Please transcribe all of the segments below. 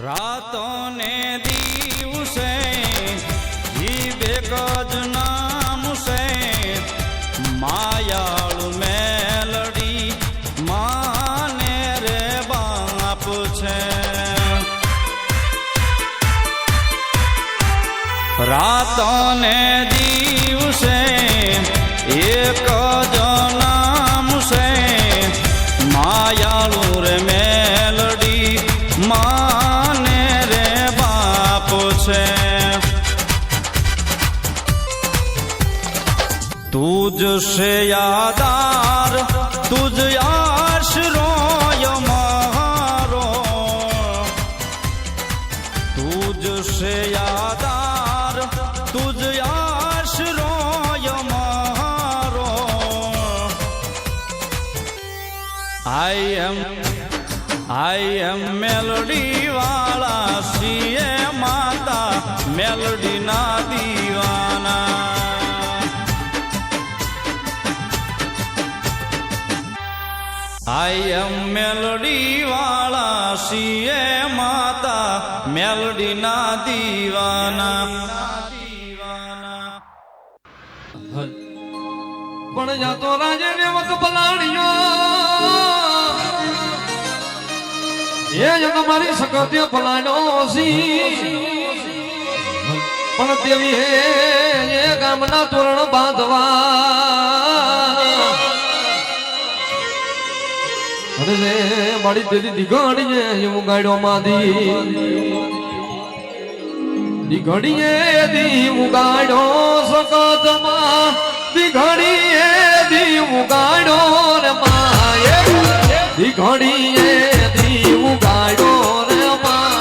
રાતો ને દિવસે જીવે કજ નામ છે માયાળુ મેલડી માને રે બાપ છે રાતો ને દિવસે એક જ નામ છે માયાળુ રે મેલડી માને રે બાપ છે તુજ સે યાદાર તુજ આશરોય મારો તુજ સે યાદાર તુજ આશરોય મારો I am મેલોડી વાળા છીએ માતા મેલોડી ના દીવાના I am મેલોડી વાળા છીએ માતા મેલોડી ના દીવાના પણ જાતો રાજે ને વક પલાણ્યો એ જ તમારી સકતે પલાણો સી પણ તેવી હે એ ગામના તોરણ બાંધવા અરે રે મારી તેરી દીઘડીએ હું ગાડ્યો માધી દીઘડીએ દી હું ગાડ્યો સકતમાં દીઘડીએ દી હું ગાડ્યો રે માએ દીઘડીએ દી હું ગાડ્યો રે મા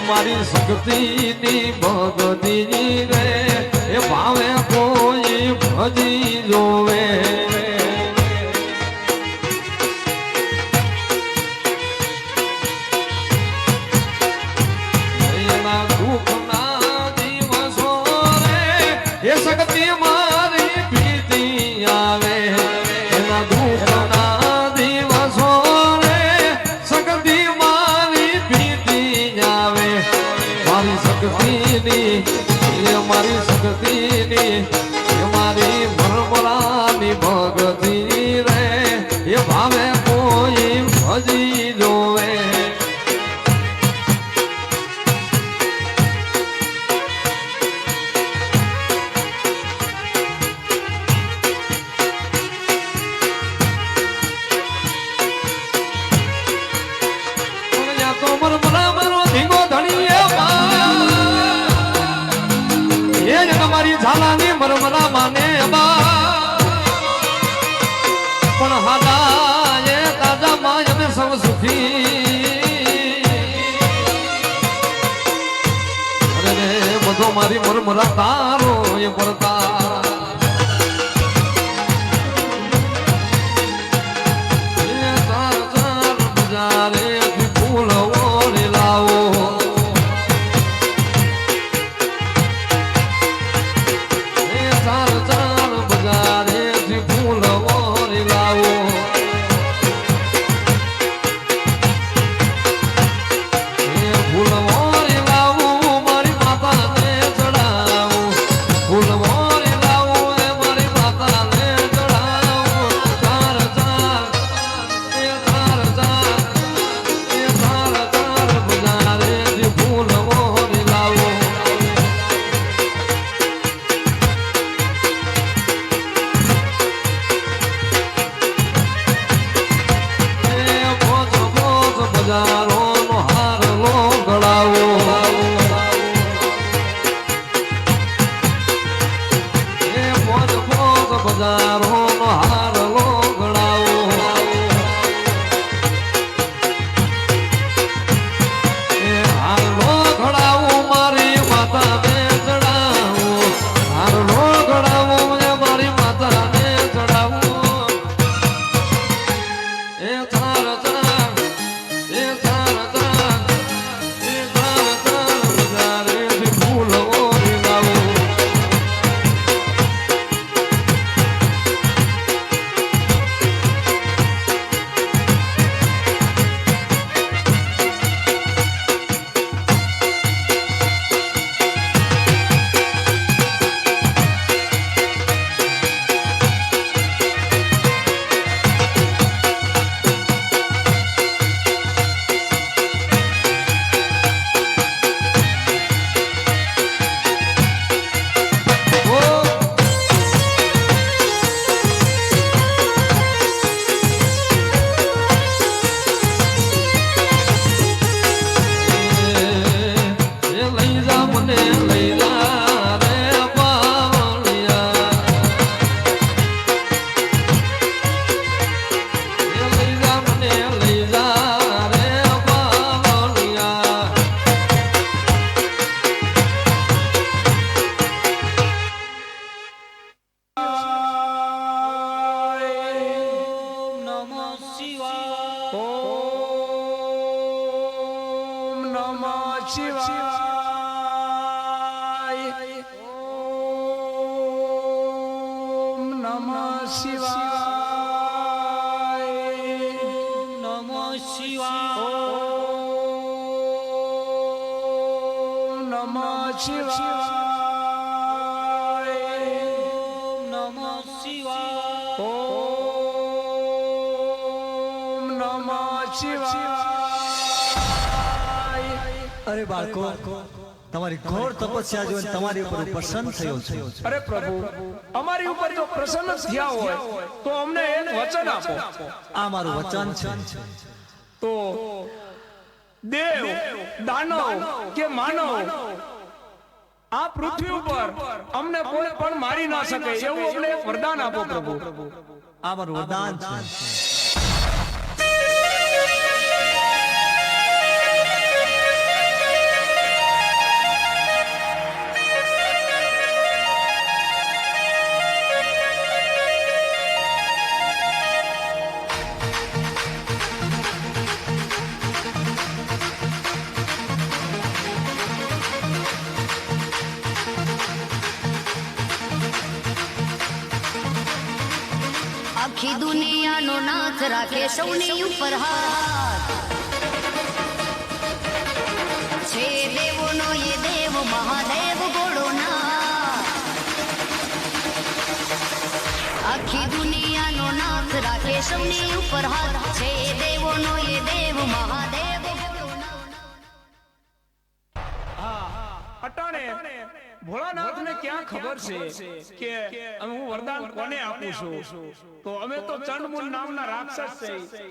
મારી શક્તિ ની ભગતી રે એ ભાવે કોઈ ભજી જોવે એ મારી મરમરાની ભગતી રે એ ભાવે કોઈ ભજી જોવે ઝાલાની મરમરા માને પણ હાલા એ તાજા માં અમે સૌ સુખી અરે રે બધો મારી મરમરા તારો એ પડતા એ તાર તાર બજારે ફૂલ ઓરે લાવો અરે બાળકો તમારી ઘોર તપસ્યા જોઈને તમારી ઉપર પ્રસન્ન થયો છે. અરે પ્રભુ અમારી ઉપર જો પ્રસન્ન થયા હોય તો અમને એક વચન આપો. આ મારું વચન છે. તો દેવ દાનવ કે માનવ આ પૃથ્વી ઉપર અમને કોઈ પણ મારી ના શકે એવું અમને એક વરદાન આપો પ્રભુ. આ મારું વરદાન છે. આખી દુનિયાનો નાથ રાખે સૌની ઉપર હાથ છે દેવોનો એ દેવ મહાદેવ ગોળો નાથ સૌની ઉપર હાથ છે દેવોનો એ દેવ મહાદેવ અટાણે ભોળાનાથ ને ક્યાં ખબર છે કે હું વરદાન કોને આપું છું તો અમે તો ચંડમુંડ નામના રાક્ષસ છે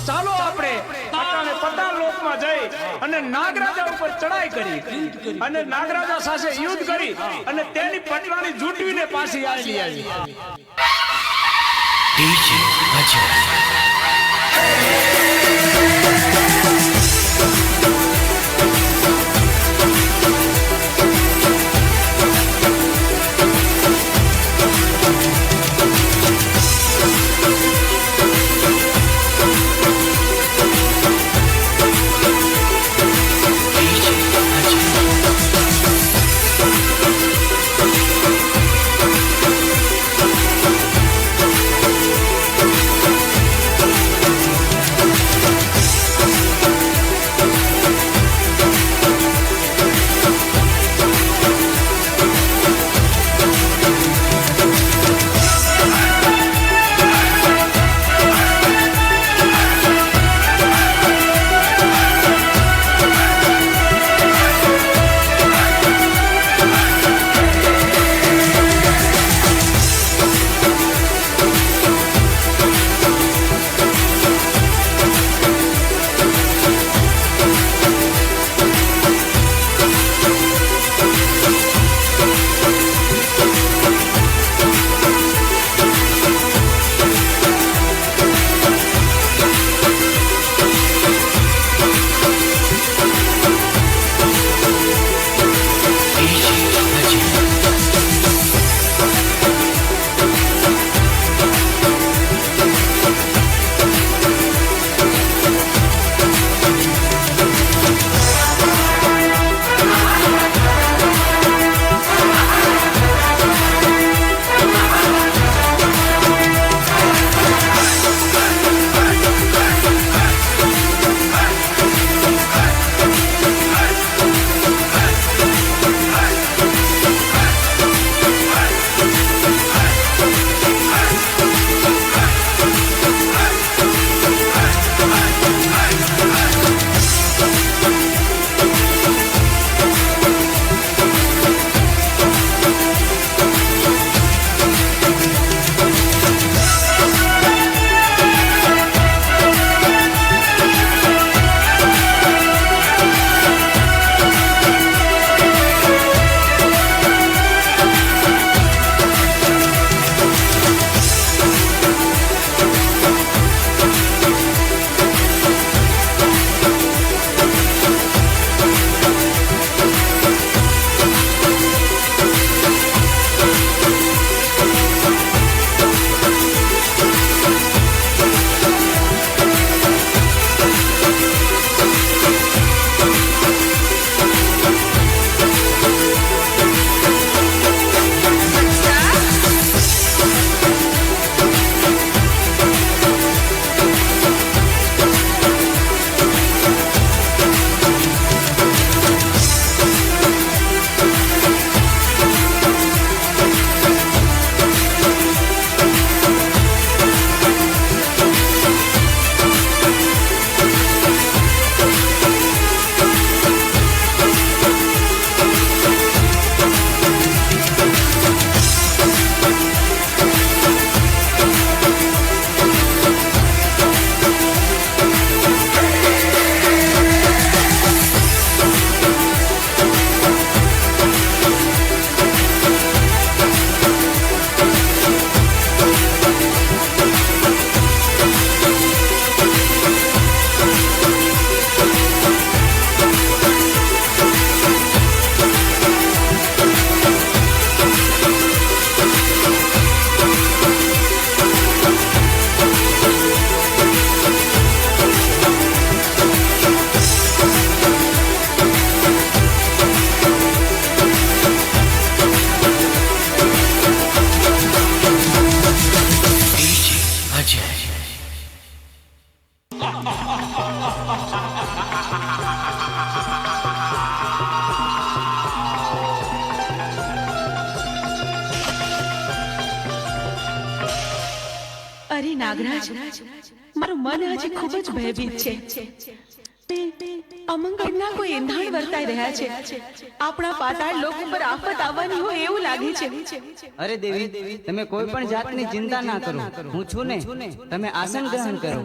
ચાલો આપણે અટાણે પતાલ લોકમાં જઈ અને નાગરાજા ઉપર ચડાઈ કરી અને નાગરાજા સાથે યુદ્ધ કરી અને તેની પટરાણી જૂટવીને પાછી આવી DJ Ajay. નાગરાજ, મારું મન આજે ખૂબ જ ભયભીત છે. અમંગળના કોઈ એંધાણ વર્તાઈ રહ્યા છે. આપણા પાતાળ લોક ઉપર આફત આવવાની હોય એવું લાગે છે. અરે દેવી, તમે કોઈ પણ જાતની ચિંતા ના કરો. હું છું ને, તમે આસન ગ્રહણ કરો.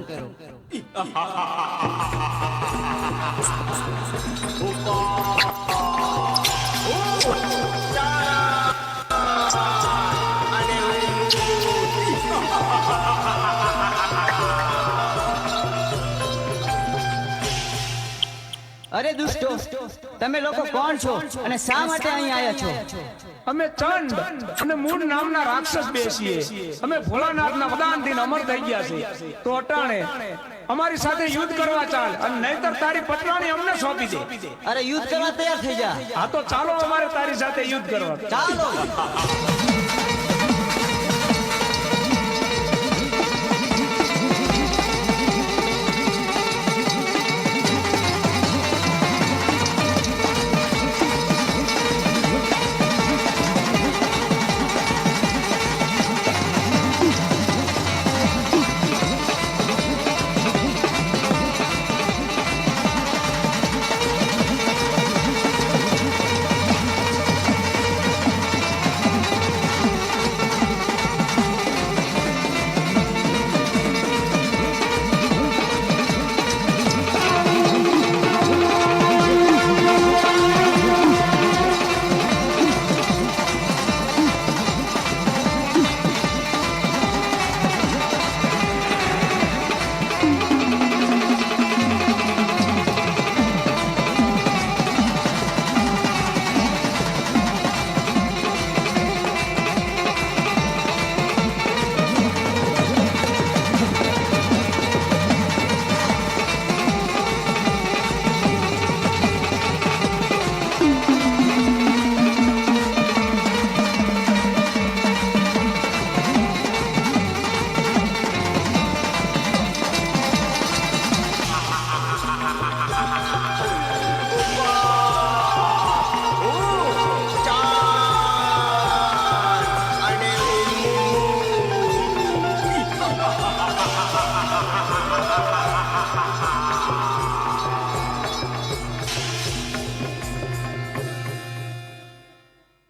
અરે દુષ્ટો, તમે લોકો કોણ છો અને શા માટે અહીં આવ્યા છો? અમે ચંડ અને મૂળ નામના રાક્ષસ બેસીએ. અમે ભોળાનાથના વરદાનથી અમર થઈ ગયા છે. તો અટાણે અમારી સાથે યુદ્ધ કરવા ચાલ, અને નહીતર તારી પટરાણી અમને સોંપી દે. અરે યુદ્ધ કરવા તૈયાર થઈ જા. હા તો ચાલો અમારે તારી સાથે યુદ્ધ કરવા. ચાલો.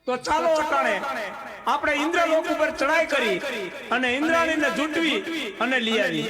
તો ચાલો અટાણે આપણે ઇન્દ્રલોક ઉપર ચડાઈ કરી અને ઇન્દ્રાણીને ઝૂંટવી અને લઈ આવી.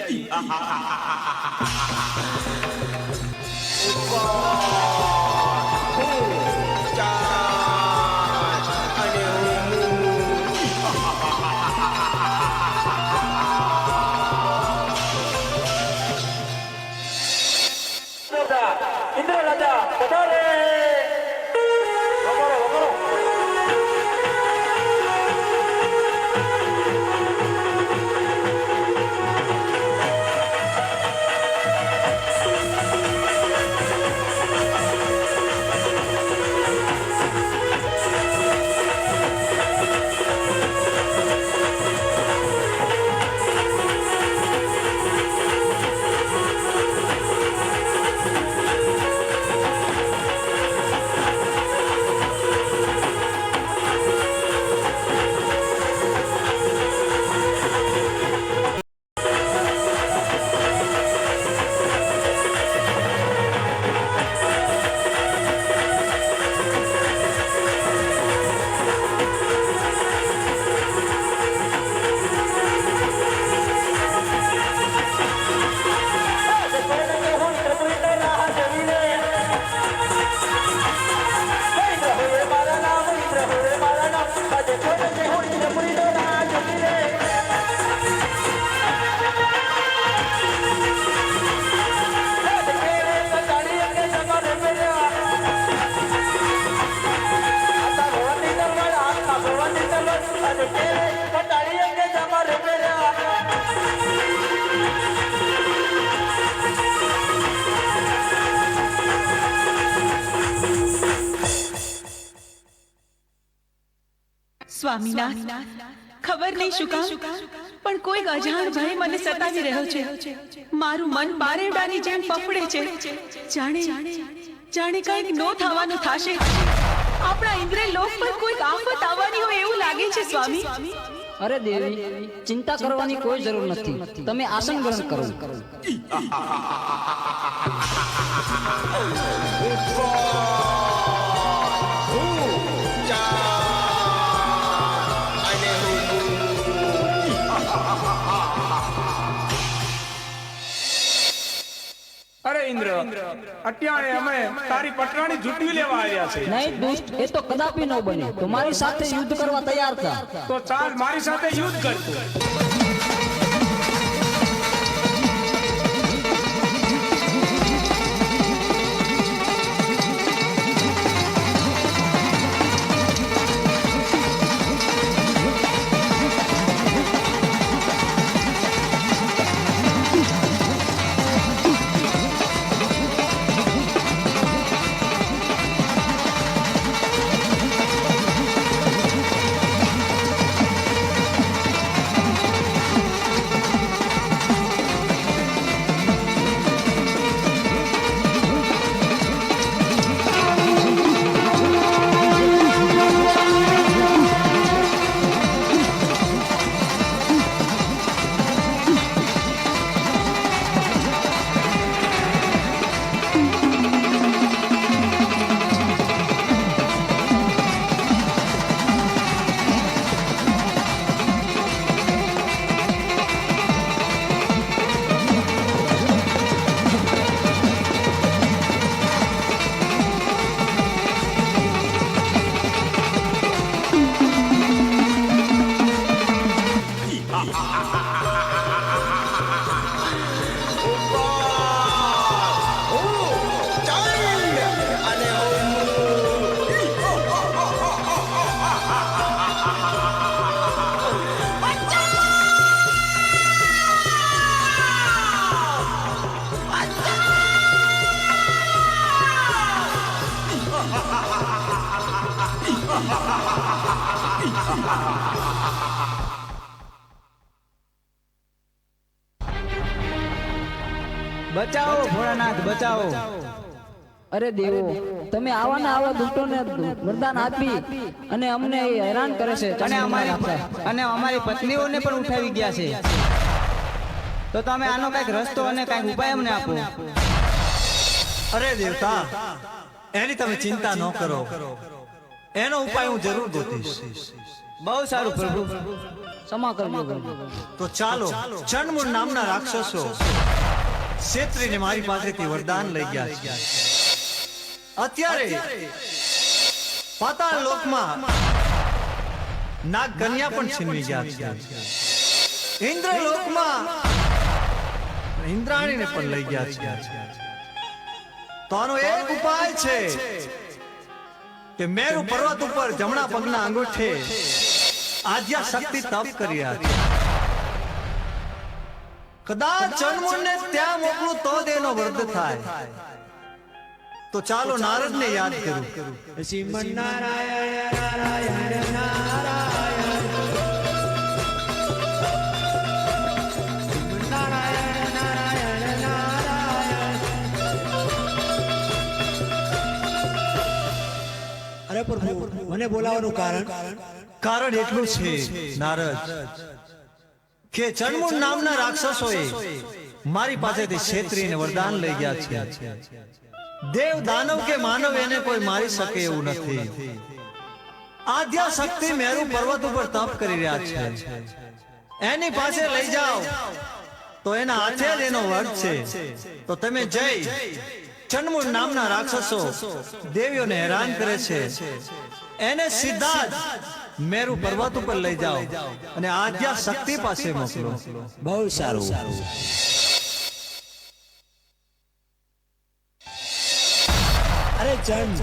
સ્વામીનાથ, ખબર નહીં શું કામ પણ કોઈ અજાણ ભય મને સતાવી રહ્યો છે. મારું મન બારેડાની જેમ ફફડે છે. જાણે કંઈક નો થવાનું થશે. આપણા ઇન્દ્ર લોક પર કોઈક આફત આવવાની હોય એવું લાગે છે સ્વામી. અરે દેવી, ચિંતા કરવાની કોઈ જરૂર નથી. તમે આસન ગ્રહણ કરો. અરે ઇન્દ્ર, અત્યારે અમે તારી પટરાણી ઝૂંટવી લેવા આવ્યા છે. નહીં દુષ્ટ, એ તો કદાપી ન બને. તમારી સાથે યુદ્ધ કરવા તૈયાર થા. તો ચાલ મારી સાથે યુદ્ધ કરતું. બચાવો ભોળાનાથ, બચાવો. અરે દેવો, તમે આવા દુષ્ટોને વરદાન આપી અને અમને હેરાન કરે છે. અને અમારી પત્નીઓને પણ ઉઠાવી ગયા છે. તો તમે આનો કઈક રસ્તો અને કઈક ઉપાય અમને આપો. અરે દેવતા, એની તમે ચિંતા ન કરો, એનો ઉપાય હું જરૂર ગોતીશ. બહુ સારું પ્રભુ. ક્ષમા કરજો પ્રભુ. તો ચાલો, ચંડમુંડ નામના રાક્ષસો ક્ષેત્રીને મારી પાસેથી વરદાન લઈ ગયા છે. અત્યારે પાતાળ લોકમાં નાગ કન્યા પણ છીનવી ગયા છે. ઇન્દ્ર લોકમાં ઇન્દ્રાણીને પણ લઈ ગયા છે. તો આનો એક ઉપાય છે કે મેરુ પર્વત ઉપર જમણા પગના અંગૂઠે આદ્યા શક્તિ તપ કરી રહ્યા છે. કદાચ ચંડમુંડને ત્યાં મોકલું તો જ એનો વધ થાય. તો ચાલો નારદને યાદ કરું. શ્રીમન નારાયણ નારાયણ નારાયણ, નારાયણ નારાયણ નારાયણ. અરે પ્રભુ, મને બોલાવવાનું કારણ એટલું છે નારદ કે ચંડમુંડ નામના રાક્ષસોએ મારી પાસેથી ક્ષેત્રીને વરદાન લઈ ગયા છે. દેવ દાનવ કે માનવ એને કોઈ મારી શકે એવું નથી. આદ્યા શક્તિ મેરુ પર્વત ઉપર તપ કરી રહ્યા છે. એની પાસે લઈ જાઓ તો એના હાથે જ એનો વધ છે. તો તમે જઈ ચંડમુંડ નામના રાક્ષસો દેવીઓને હેરાન કરે છે, એને સીધા જ મેરુ પર્વત ઉપર લઈ જાઓ અને આદ્યા શક્તિ પાસે મોકલો. બહુ સારું. અરે ચંડ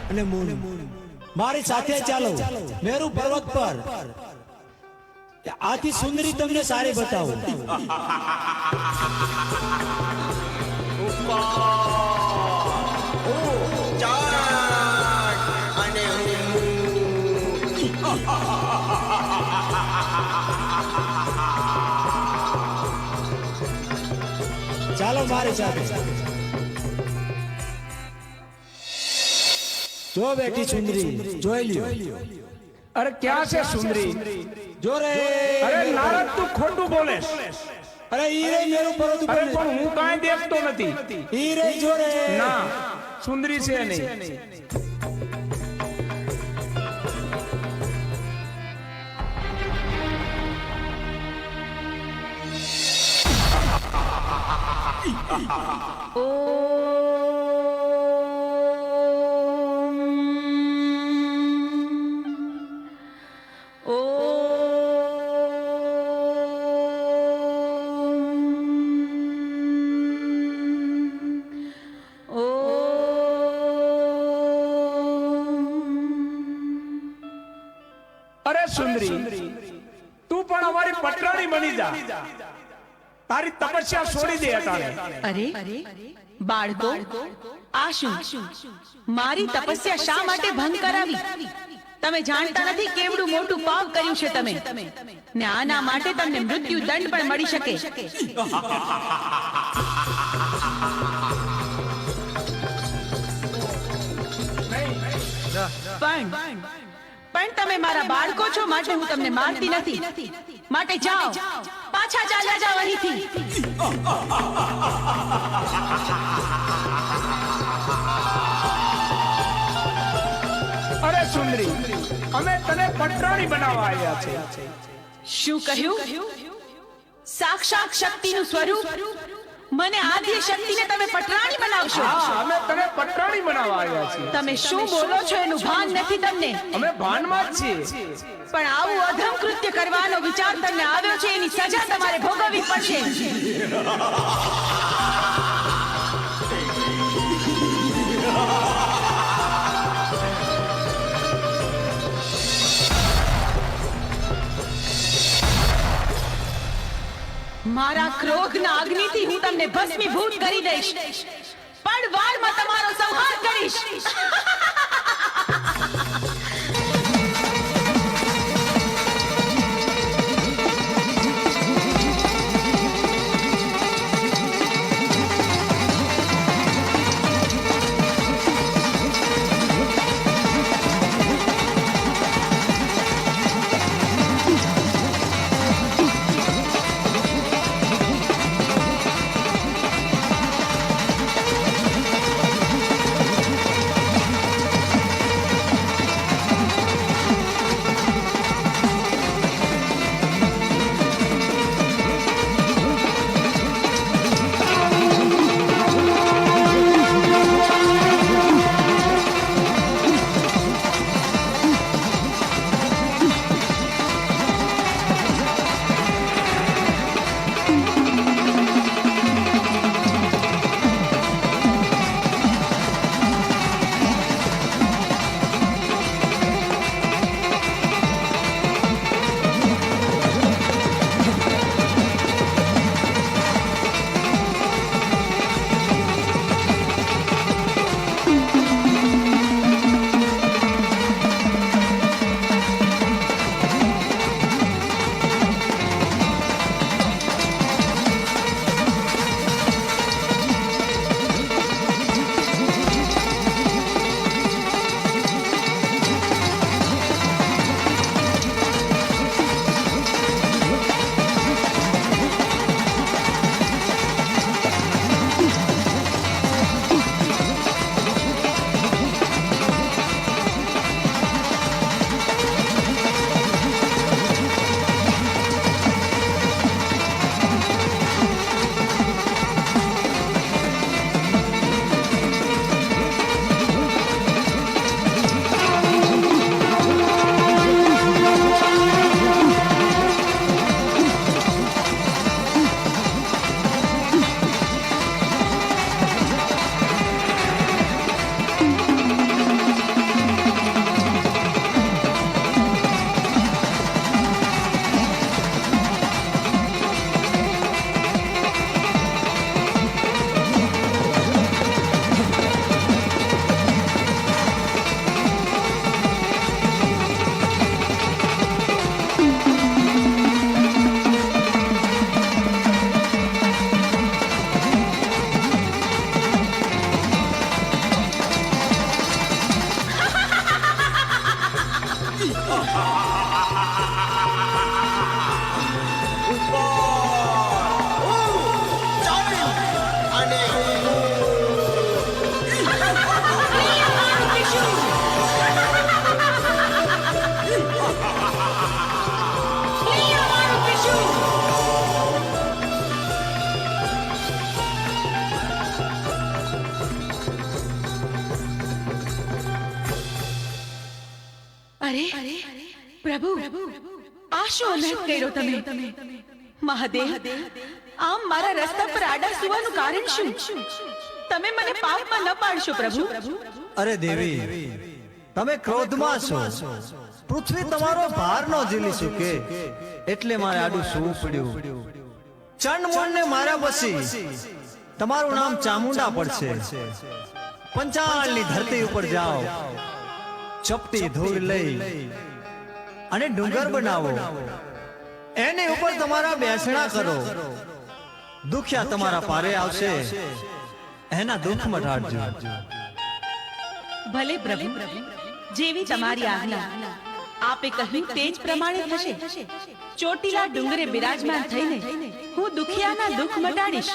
અને મૂન, મારી સાથે ચાલો મેરુ પર્વત પર. આથી સુંદરી તમને સારી બતાવું. ચાલો મારી સાથે. જો બેટી સુંદરી, જોઈ લ્યો. અરે ક્યાં છે સુંદરી? જોરે અરે નારદ તું ખોટું બોલે અરે ઈ રે મેરું પરોતું અરે પર પણ હું કાંઈ દેખતો નથી ઈ રે જોરે ના સુંદરી છે નહીં અરે સુંદરી તું પણ અમારી પટરાણી બની જા તારી તપસ્યા છોડી દે અટાણે અરે બાળકો આ શું મારી તપસ્યા શા માટે ભંગ કરાવી તમે જાણતા નથી કેવડું મોટું પાપ કર્યું છે તમે ને આના માટે તમને મૃત્યુ દંડ પણ મળી શકે પણ તમે મારા બાળકો છો માટે હું તમને મારતી નથી માટે જાઓ પાછા ચાલ્યા જાઓ અહીંથી અરે સુંદરી અમે તને પટરાણી બનાવવા આવ્યા છે શું કહ્યું સાક્ષાત શક્તિનું સ્વરૂપ મને આદિ શક્તિને તમે પટરાણી બનાવશો હા અમે તને પટરાણી બનાવવા આવ્યા છીએ તમે શું બોલો છો એનું ભાન નથી તમને અમે ભાનમાં જ છીએ પણ આવું અધમ કૃત્ય કરવાનો વિચાર તમને આવ્યો છે એની સજા તમારે ભોગવવી પડશે મારા ક્રોધના અગ્નિથી હું તમને ભસ્મીભૂત કરી દઈશ પણ વારમાં તમારો સંહાર કરીશ અરે પ્રભુ, આ શું અનર્થ કર્યો તમે? મહાદેવ, આમ મારા રસ્તા પર આડા સુવાનું કારણ શું? તમે મને પાપમાં ન પાડશો પ્રભુ. અરે દેવી, તમે ક્રોધમાં છો. પૃથ્વી તમારો ભાર ન ઝીલી શકે એટલે મારે આડું સૂવું પડ્યું. ચંડમુંડને માર્યા પછી તમારું નામ ચામુંડા પડશે. પંચાળની ધરતી ઉપર જાઓ, ચપટી ધૂળ લઈ અને ડુંગર બનાવો, એની ઉપર તમારા બેસણા કરો. દુખિયા તમારા પારે આવશે, એના દુઃખ મટાડજો. ભલે પ્રભુ, જેવી તમારી આજ્ઞા. આપે કહ્યું તે જ પ્રમાણે થશે. ચોટીલા ડુંગરે બિરાજમાન થઈને હું દુખિયાના દુઃખ મટાડીશ.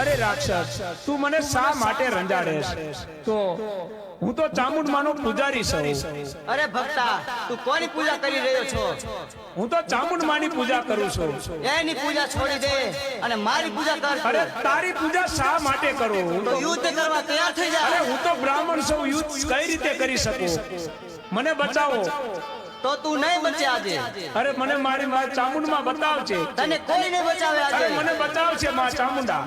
અરે રાક્ષસ, તું મને શા માટે રંજાડેશ? તો હું તો ચામુંડમાનો પૂજારી છું. અરે ભક્તા, તું કોની પૂજા કરી રહ્યો છો? હું તો ચામુંડમાની પૂજા કરું છું. એની પૂજા છોડી દે અને મારી પૂજા કર. અરે તારી પૂજા શા માટે કરું? તો યુદ્ધ કરવા તૈયાર થઈ જા. અરે હું તો બ્રાહ્મણ છું, યુદ્ધ કઈ રીતે કરી શકું? મને બચાવો. તો તું નહીં બચે આજે. અરે મને મારી માં ચામુંડમાં બતાવજે. તને કોઈ નહીં બચાવે આજે. અરે મને બચાવશે માં ચામુંડા.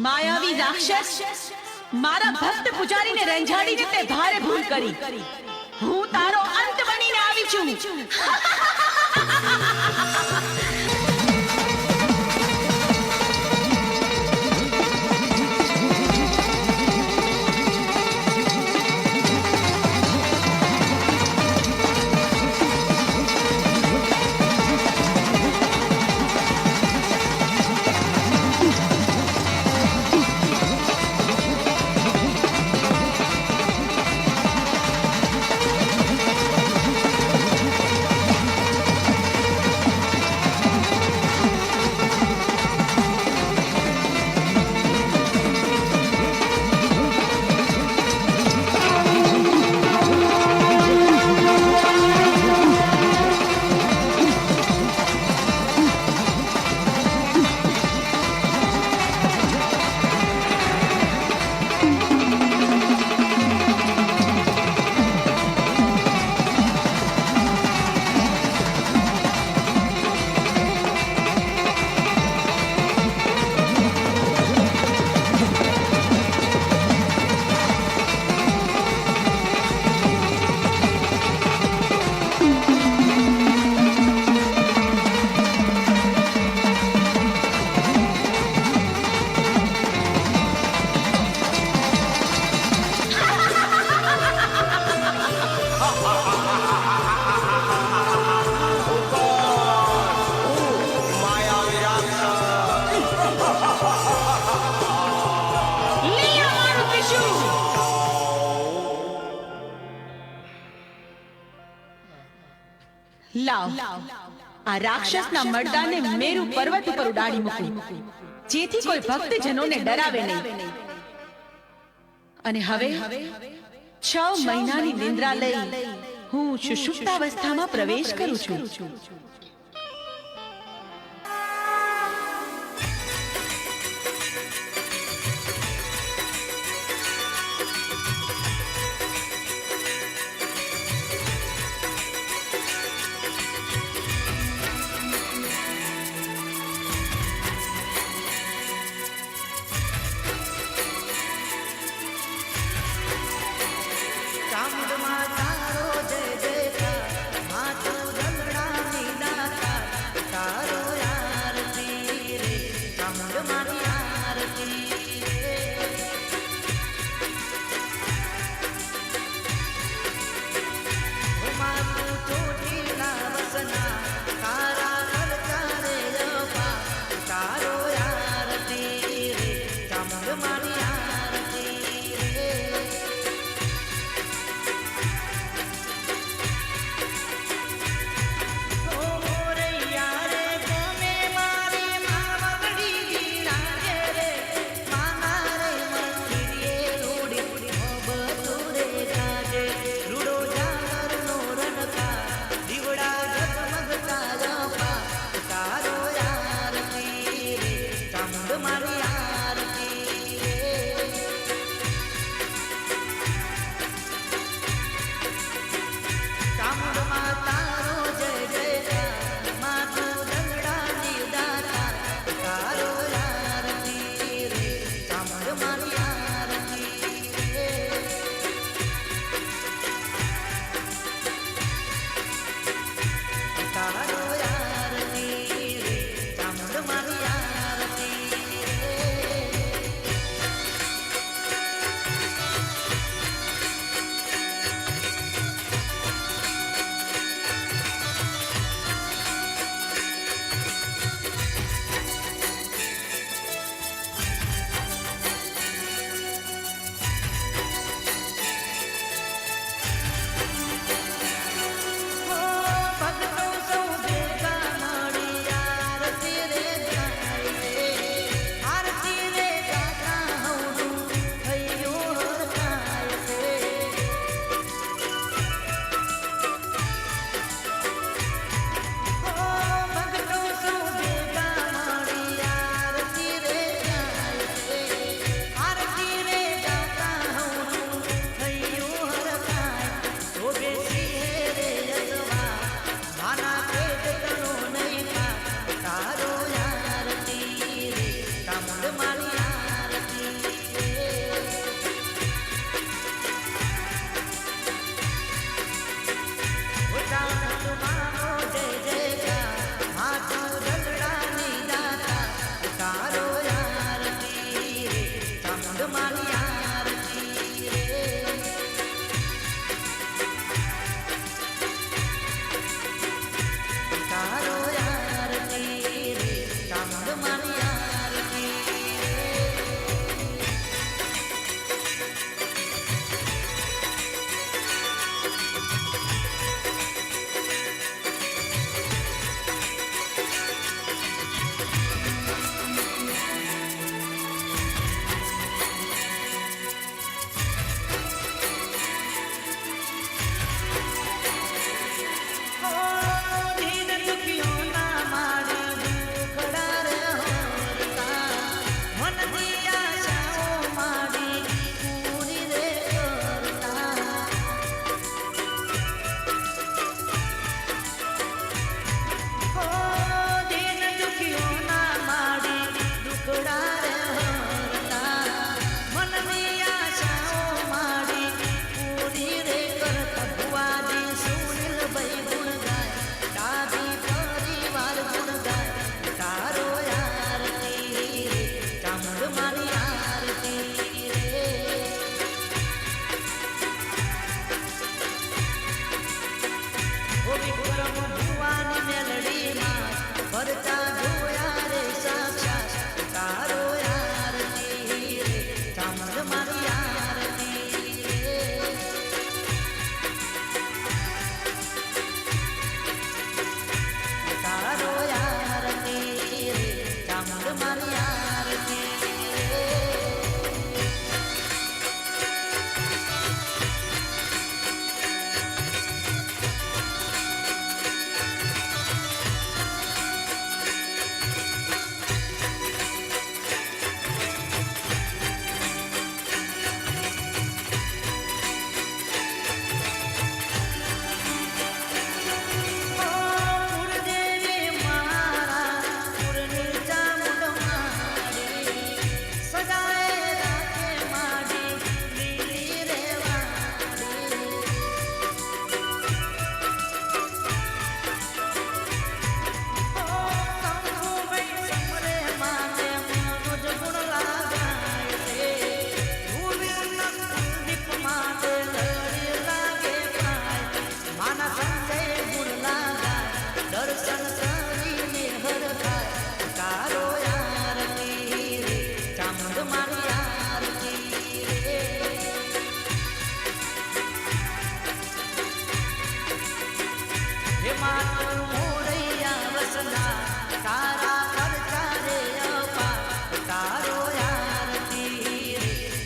માયાવી રાક્ષસ, મારા ભક્ત પૂજારીને રંજાડીને તે ભારે ભૂલ કરી. હું તારો અંત બનીને આવી છું. લાવ આ રાક્ષસના મરદાને મેરુ પર્વત ઉપર ઉડાડી મૂકું, જેથી કોઈ ભક્તજનોને ડરાવે નહીં. અને હવે 6 મહિનાની નિંદ્રા લઈ હું સુષુપ્તાવસ્થામાં પ્રવેશ કરું છું.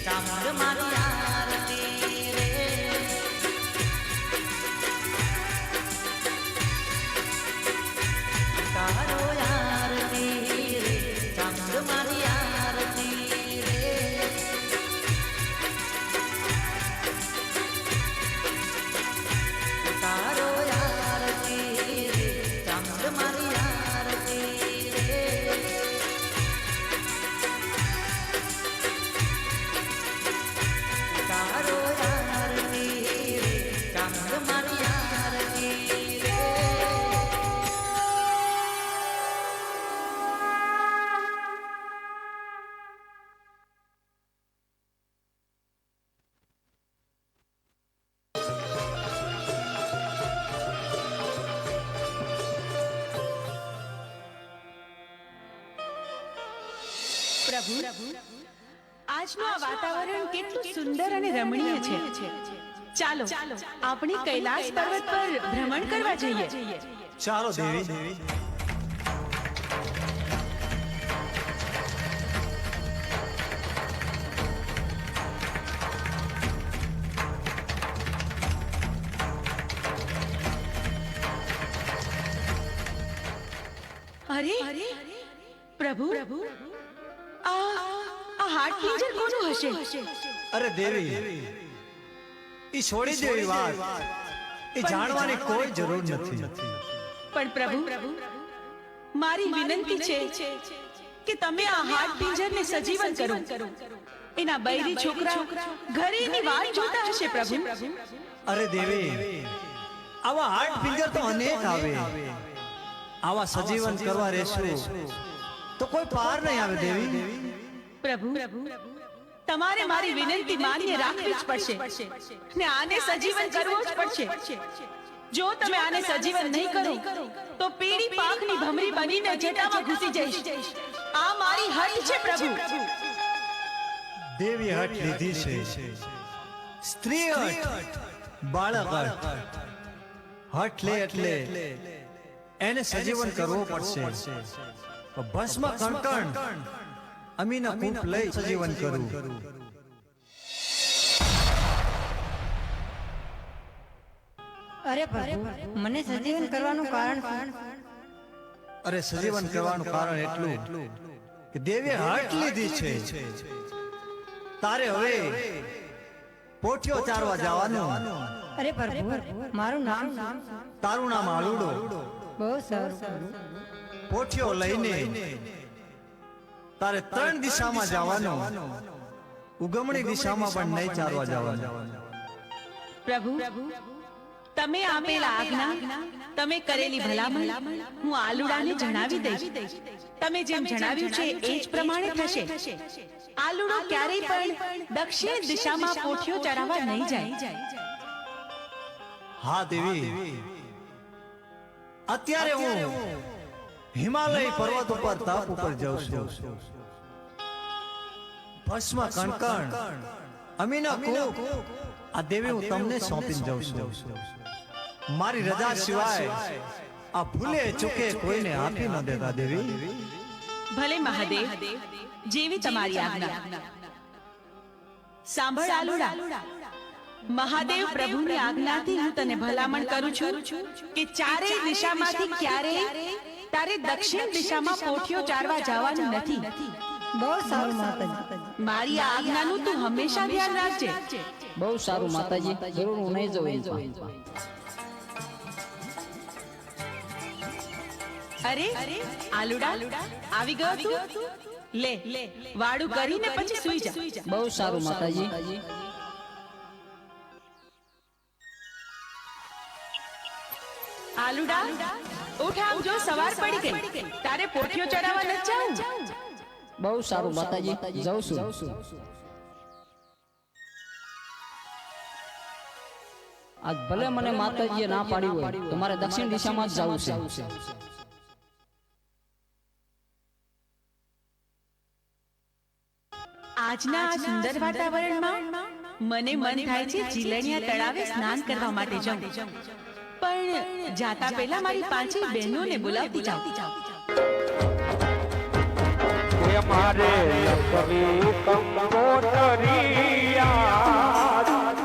ચામુંડ મારી આરતી રે તારો આરતી રે ચામુંડ મારી આરતી રે તારો આરતી રે ચામુંડ મારી આરતી રે તારો આરતી રે ચામુંડ મારી આરતી રે પ્રભુ આજનું આ વાતાવરણ કેટલું સુંદર અને રમણીય છે. ચાલો આપણે કૈલાસ પર્વત પર ભ્રમણ કરવા જઈએ. ચાલો દેવી. અરે પ્રભુ આ હાથ પિંજર કોનું હશે? અરે દેવી, ઈ છોડી દેવી વાત, એ જાણવાની કોઈ જરૂર નથી. પણ પ્રભુ મારી વિનંતી છે કે તમે આ હાથ પિંજરને સજીવન કરો. એના બૈરી છોકરા ઘરે એની વાટ જોતા હશે પ્રભુ. અરે દેવી, આવા હાટ પિંજર તો અનેક આવે. આવા સજીવન કરવા રહેશું તો કોઈ પાર નહીં આવે દેવી. પ્રભુ તમારે મારી વિનંતી માન્ય રાખવી જ પડશે ને આને સજીવન કરવો જ પડશે. જો તમે આને સજીવન નહીં કરો તો પીળી પાકની ભમરી બનીને જટામાં ઘૂસી જઈશ. આ મારી હઠ છે પ્રભુ. દેવી હઠ લીધી છે, સ્ત્રી હઠ, બાળક હઠ. હઠ લે એટલે એને સજીવન કરવો પડશે. ભસ્મ કણકણ અમીના કૂપ લઈ સજીવન કરું. અરે પ્રભુ, મને સજીવન કરવાનું કારણ શું? અરે સજીવન કરવાનું કારણ એટલું કે દેવીએ હઠ લીધી છે. તારે હવે પોઠિયો ચારવા જવાનું. અરે પ્રભુ, મારું નામ તારું નામ આલુડો. બહુ સારું. પોઠિયો લઈને તારે 3 દિશામાં જવાનું. ઉગમણી દિશામાં પણ નહીં ચારવા જવાનું. પ્રભુ તમે આપેલા આજ્ઞા, તમે કરેલી ભલામણ હું આલુડાને જણાવી દઈશ. તમે જેમ જણાવ્યું છે એ જ પ્રમાણે થશે. આલુડો ક્યારેય પણ દક્ષિણ દિશામાં પોઠિયો ચરાવવા નહીં જાય. હા દેવી, અત્યારે હું હિમાલય પર્વત ઉપર તપ ઉપર જાઉં છું. ભસ્મ કણકણ અમીના કૂપ આ દેવી હું તમને સોંપીને જાઉં છું. મારી રજા સિવાય આ ભૂલે ચૂકે કોઈને આપી ન દેતા દેવી. ભલે મહાદેવ, જેવી તમારી આજ્ઞા. સાંભળ આલુડા, મહાદેવ પ્રભુની આજ્ઞાથી હું તને ભલામણ કરું છું કે ચારેય દિશામાંથી ક્યારેય તારે દક્ષિણ દિશામાં પોઠિયો ચારવા જવાનું નથી. બહુ સારું માતાજી. મારી આ આજ્ઞાનું તું હંમેશા ધ્યાન રાખજે. બહુ સારું માતાજી, જરૂર હું નહીં જઉં એમ પણ. અરે આલુડા આવી ગયો તું? લે વાડું કરીને પછી સૂઈ જા. બહુ સારું માતાજી. આલુડા ઉઠ, આમ જો સવાર પડી ગઈ. તારે પોઠિયો ચડાવવા નથી જાવું? બહુ સારું માતાજી, જાઉં છું. આજ ભલે મને માતાજીએ ના પાડી હોય તો મારે દક્ષિણ દિશામાં જ જવું છે. આજના આ સુંદર વાતાવરણમાં મને મન થાય છે જીલણિયા તળાવે સ્નાન કરવા માટે જાઉં. પણ જાતા પહેલા મારી પાંચેય બહેનોને બોલાવતી જાઉં. મારે લખવી કંકોતરિયા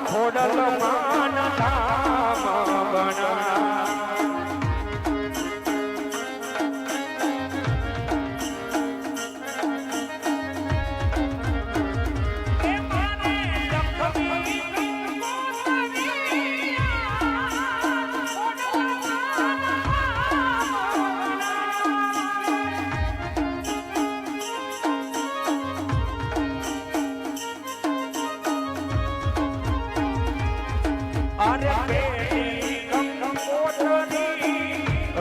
ખોડલ માન ધામ બના અરે બેટી કંકોતરી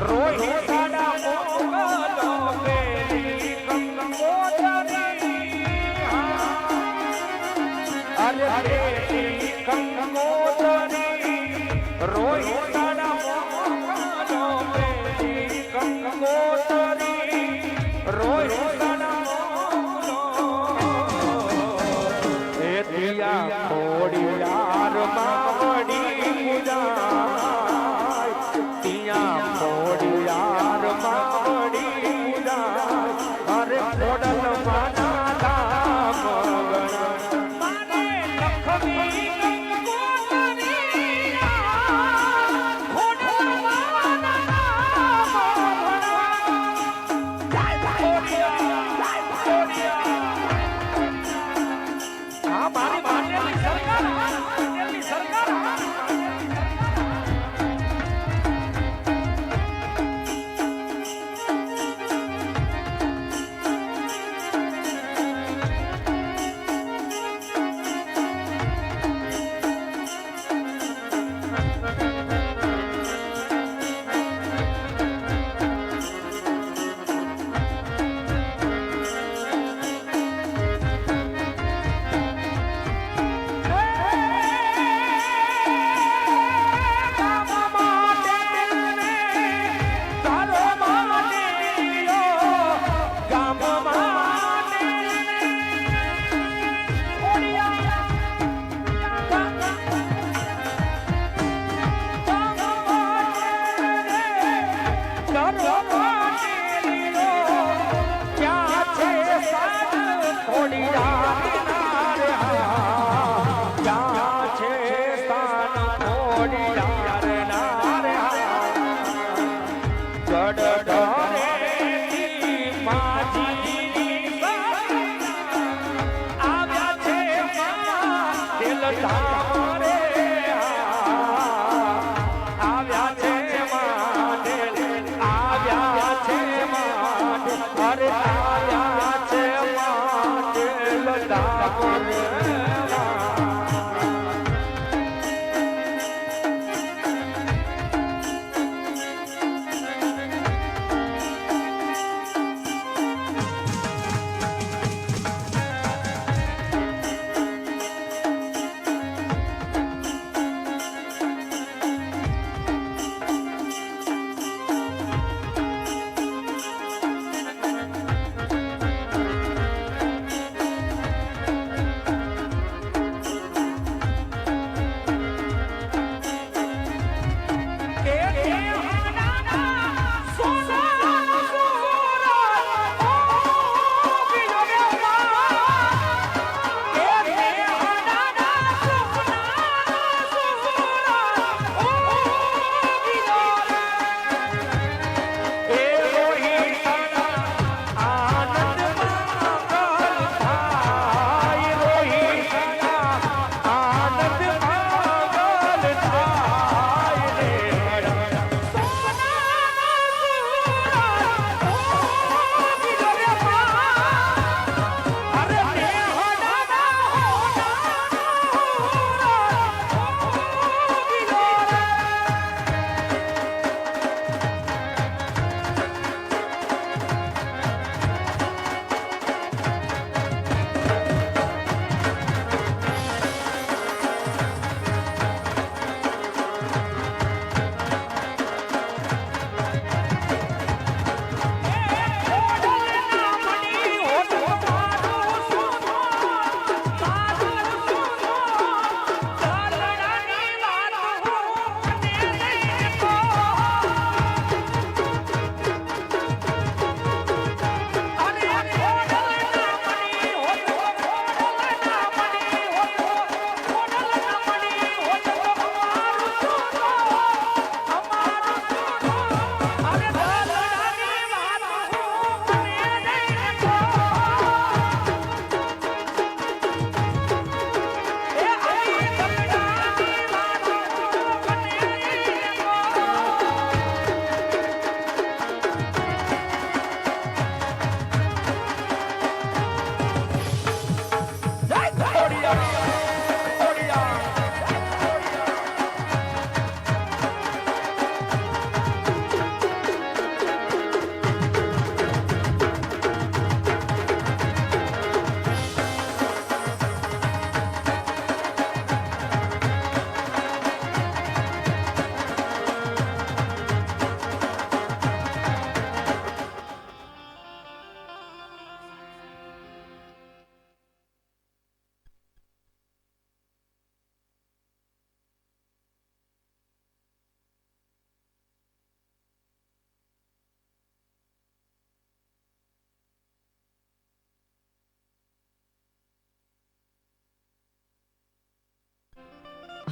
રોહી સાડા મોગલો બેટી કંકોતરી અરે બેટી કંકોતરી રોહી સાડા મોગલો બેટી કંકોતરી રોહી સાડા મોગલો એ દિયા ખોડિયાર માવડી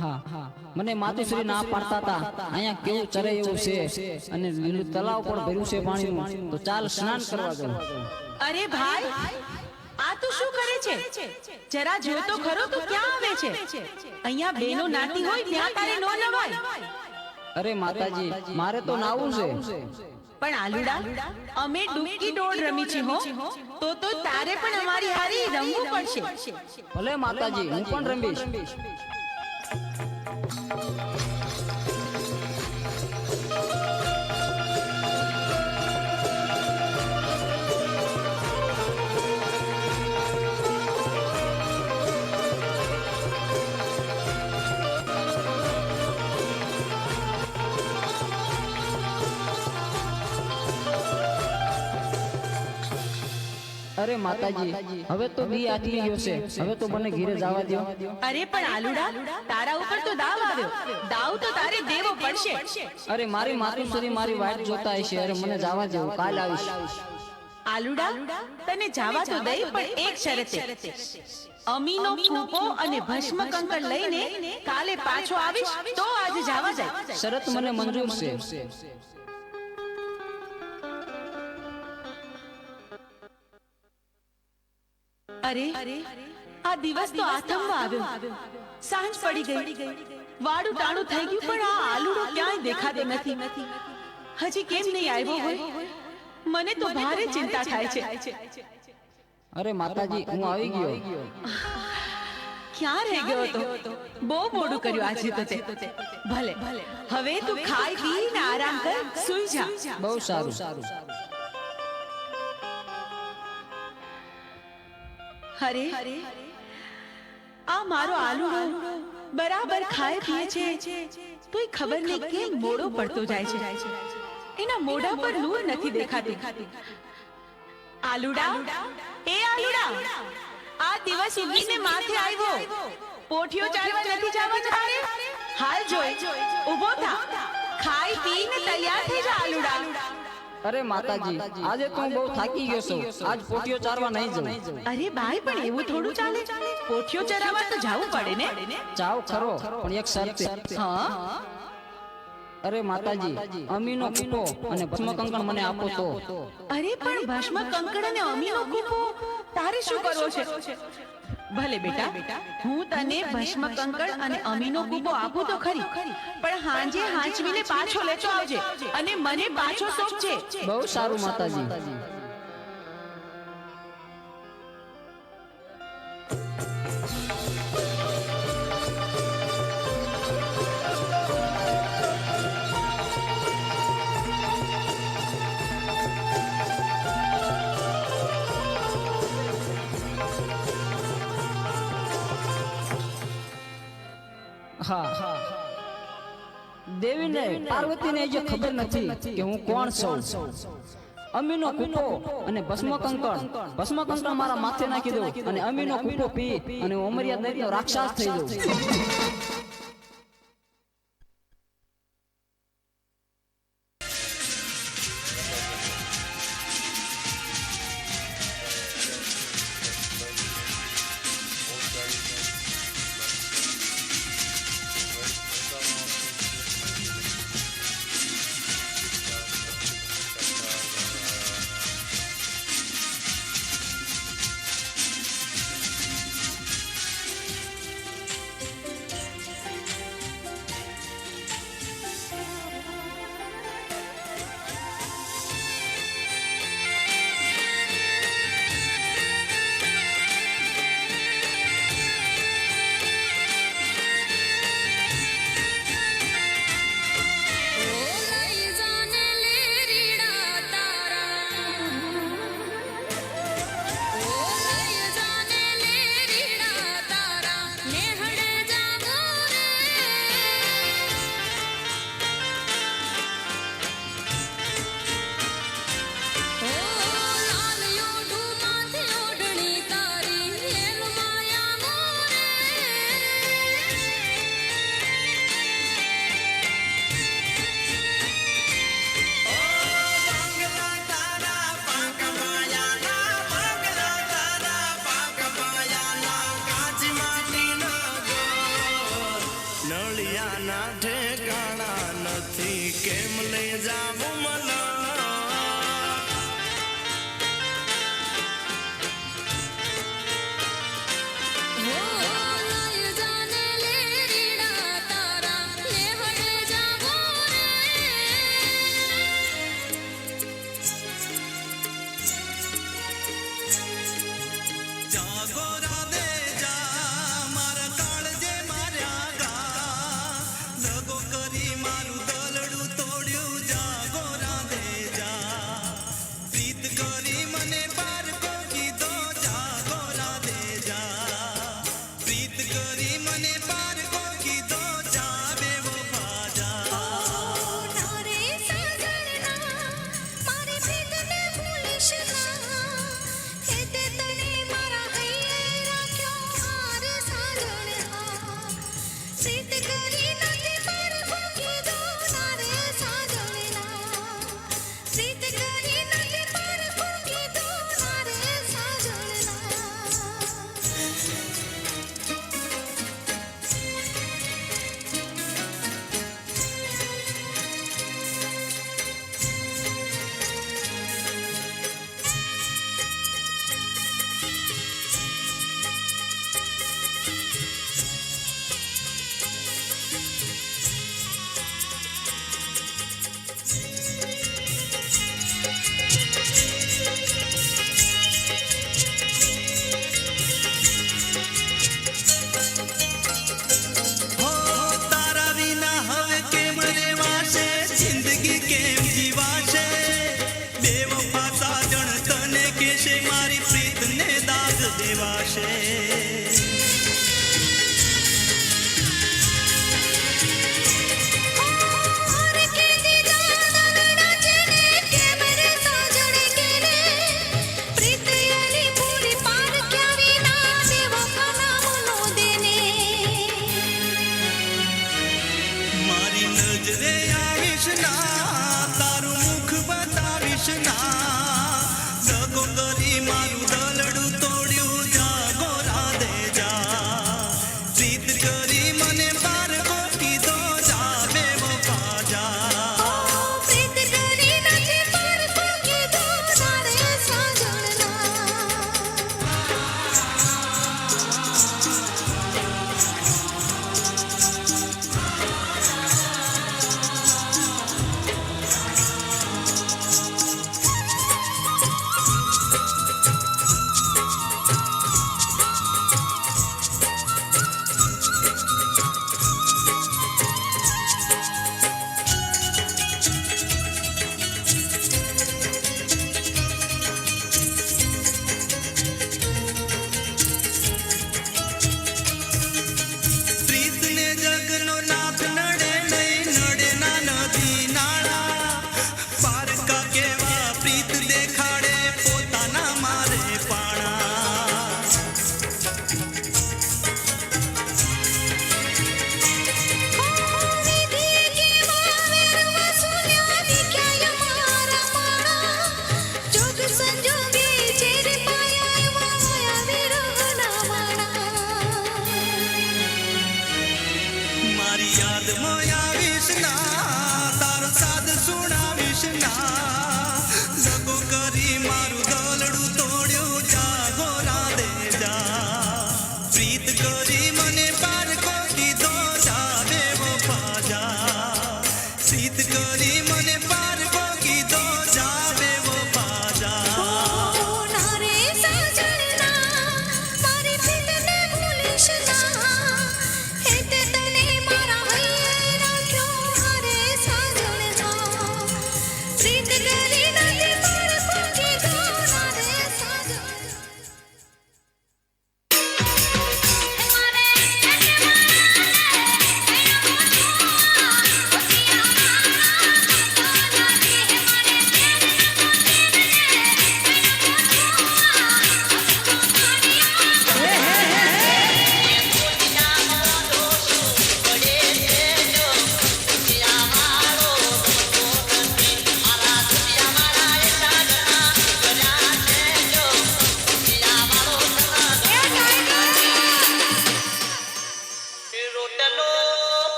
હા મને માતુશ્રી ના પાડતા હતા અહીંયા કેવું ચરે એવું છે અને લીલું તલાવ પણ ભર્યું છે પાણીનું, તો ચાલ સ્નાન કરવા દો. અરે ભાઈ, આ તું શું કરે છે? જરા જો તો ખરો, તું ક્યાં આવે છે? અહીંયા બેનો નાતી હોય ત્યાં તારે નો નવાય. અરે માતાજી, મારે તો નાવું છે. પણ આલુડા, અમે ડૂબકી ડોળ રમી છે હો, તો તારે પણ અમારી હારી રમવું પડશે. ભલે માતાજી, હું પણ રમીશ. અરે માતાજી, હવે તો બી આટલી ગયો છે, હવે તો મને ઘરે જવા દો. અરે પણ આલુડા, તારા ઉપર તો દાવ આવ્યો. દાવ તો તારે દેવો પડશે. અરે મારી માતુશ્રી મારી વાટ જોતા હશે. અરે મને જવા દો, કાલ આવીશ. આલુડા, તને જવા તો દઈ, પણ એક શરતે. અમીનો ફૂંકો અને ભસ્મ કંકર લઈને કાલે પાછો આવીશ તો આજે જવા જાય. શરત મને મંજૂર છે. અરે, આ દિવસ તો આથમવા આવ્યો. સાંજ પડી ગઈ, વાડું ટાણું થઈ ગયું, પણ આ આલુડો ક્યાંય દેખાતો નથી. હજી કેમ નહીં આવ્યો હોય? મને તો ભારે ચિંતા થાય છે. અરે માતાજી, હું આવી ગયો. ક્યાં રહી ગયો હતો? બહુ મોડું કર્યું આજે તો તે. ભલે, હવે તું ખાઈ પીને આરામ કર, સૂઈ જા. બહુ સારું. અરે, આ મારો આલુડો બરાબર ખાય પીએ છે, તોય ખબર નહીં કેમ મોડો પડતો જાય છે. એના મોઢા પર નૂર નથી દેખાતી. આલુડા, એ આલુડા, આ દિવસ ઉગીને માથે આવ્યો. પોઠિયો ચાલવા નથી જવાનું તારે? હાલ જોઈ, ઊભો થા, ખાઈ પીને તૈયાર થઈ જા આલુડા. અરે માતાજી, આજે તો હું બહુ થાકી ગયો છું. આજ પોઠિયો ચારવા નહીં જઉં. અરે બાઈ, પણ એવું થોડું ચાલે? પોઠિયો ચરાવવા તો જવું પડે ને. જાવ ખરો, પણ એક શરતે. હા? અરે માતાજી, અમીનો કૂપો અને ભસ્મ કંકણ મને આપો તો. અરે પણ ભસ્મ કંકણ અને અમીનો કૂપો તારે શું કરવો છે? ભલે બેટા, હું તને ભસ્મ કંકણ અને અમીનો કૂપો આપું તો ખરી, પણ હાંજે હાંચવીને પાછો લેતો આવજે અને મને પાછો સોંપજે. બહુ સારું માતાજી. હા, દેવીને પાર્વતીને જે ખબર નથી કે હું કોણ છું. અમીનો કૂપો અને ભસ્મ કંકણ મારા માથે નાખી દો અને અમીનો કૂપો પી અને હું અમરિયા દૈત્યનો રાક્ષસ થઈ જાઉં. દુનિયાના ઠેકાણા નથી કેમ લઈ જાવું મને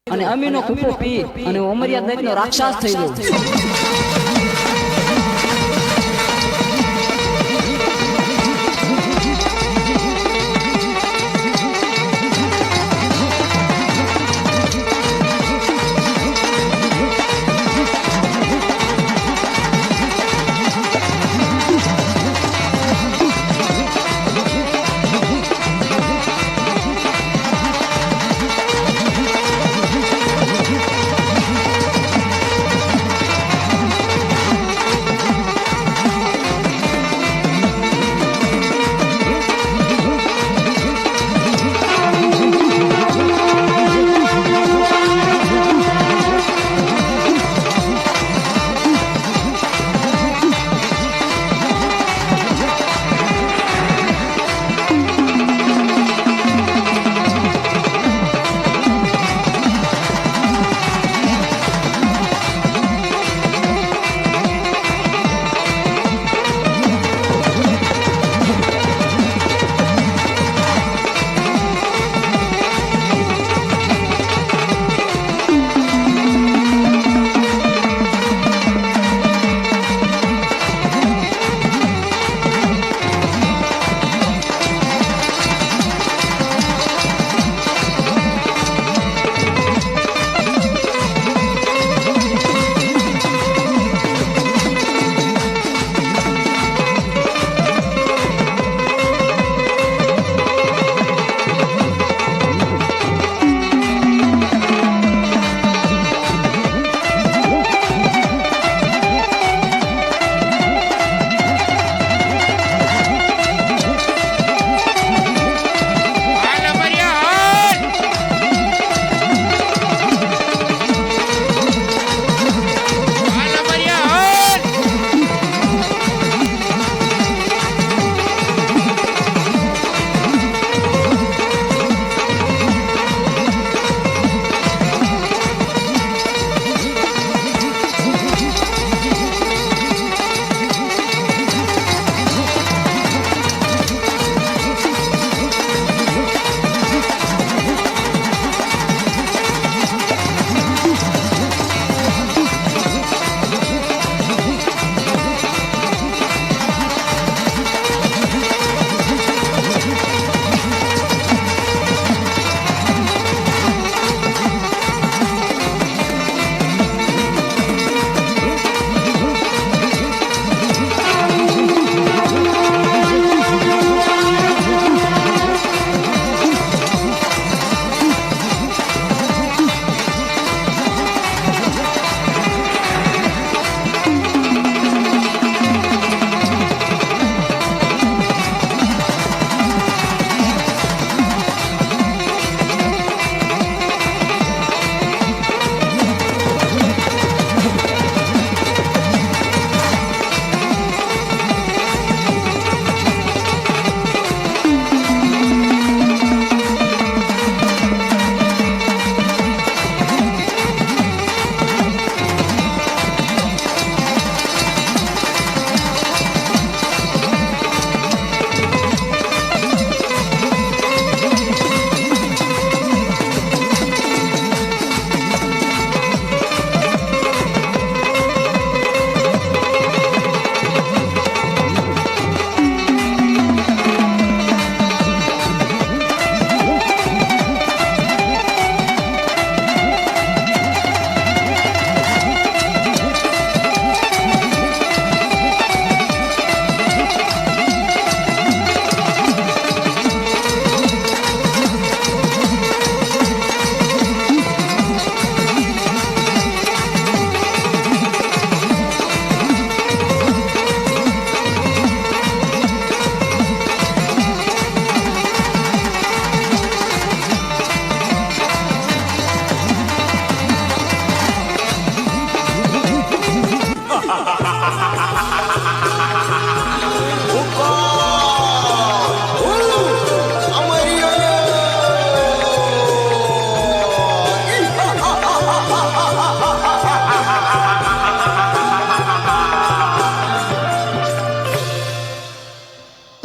અને અમીનો કૂપો પી અને ઓમરિયા દૈત્યનો રાક્ષસ થઈ ગયો.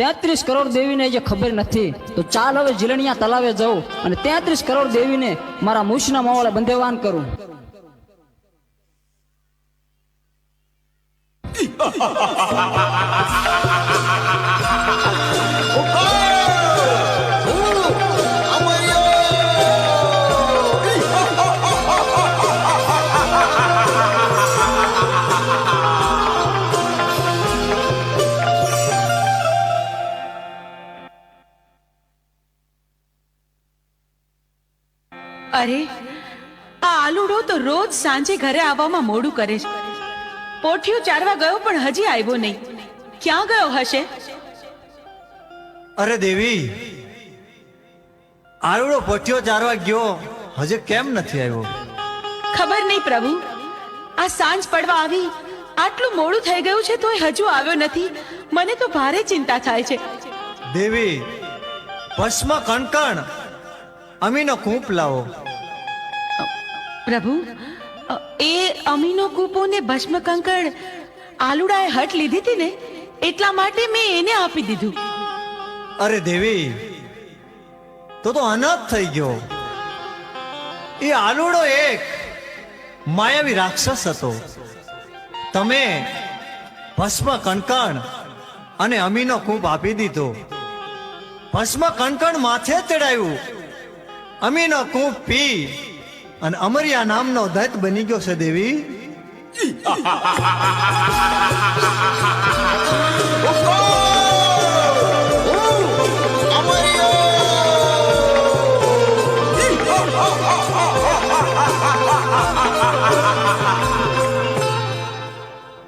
33 કરોડ દેવીને જે ખબર નથી તો ચાલ હવે જીલણિયા તલાવે જાઉં અને 33 કરોડ દેવીને મારા મૂછના માવળે બંધેવાન કરું. અરે આ આલુડો તો રોજ સાંજે ઘરે આવવામાં મોડું કરે છે. પોઠિયું ચારવા ગયો પણ હજી આવ્યો નહીં. ક્યાં ગયો હશે? અરે દેવી, આરુડો પોઠિયો ચારવા ગયો હજે કેમ નથી આવ્યો? ખબર નહીં પ્રભુ. આ સાંજ પડવા આવી, આટલું મોડું થઈ ગયું છે તોય હજુ આવ્યો નથી. મને તો ભારે ચિંતા થાય છે. દેવી, ભસ્મ કણકણ અમીનો કૂપ લાવો. પ્રભુ, એ અમીનો કૂપો ને ભસ્મ કંકણ આલુડાએ હટ લીધી હતી ને, એટલા માટે મેં એને આપી દીધું. અરે દેવી, તો અનાથ થઈ ગયો. એ આલુડો એક માયાવી રાક્ષસ હતો. તમે ભસ્મ કણકણ અને અમીનો કૂપ આપી દીધો. ભસ્મ કણકણ માથે ચડાવ્યું, અમીનો કૂપ પી અને અમરિયા નામનો દૈત બની ગયો છે. દેવી,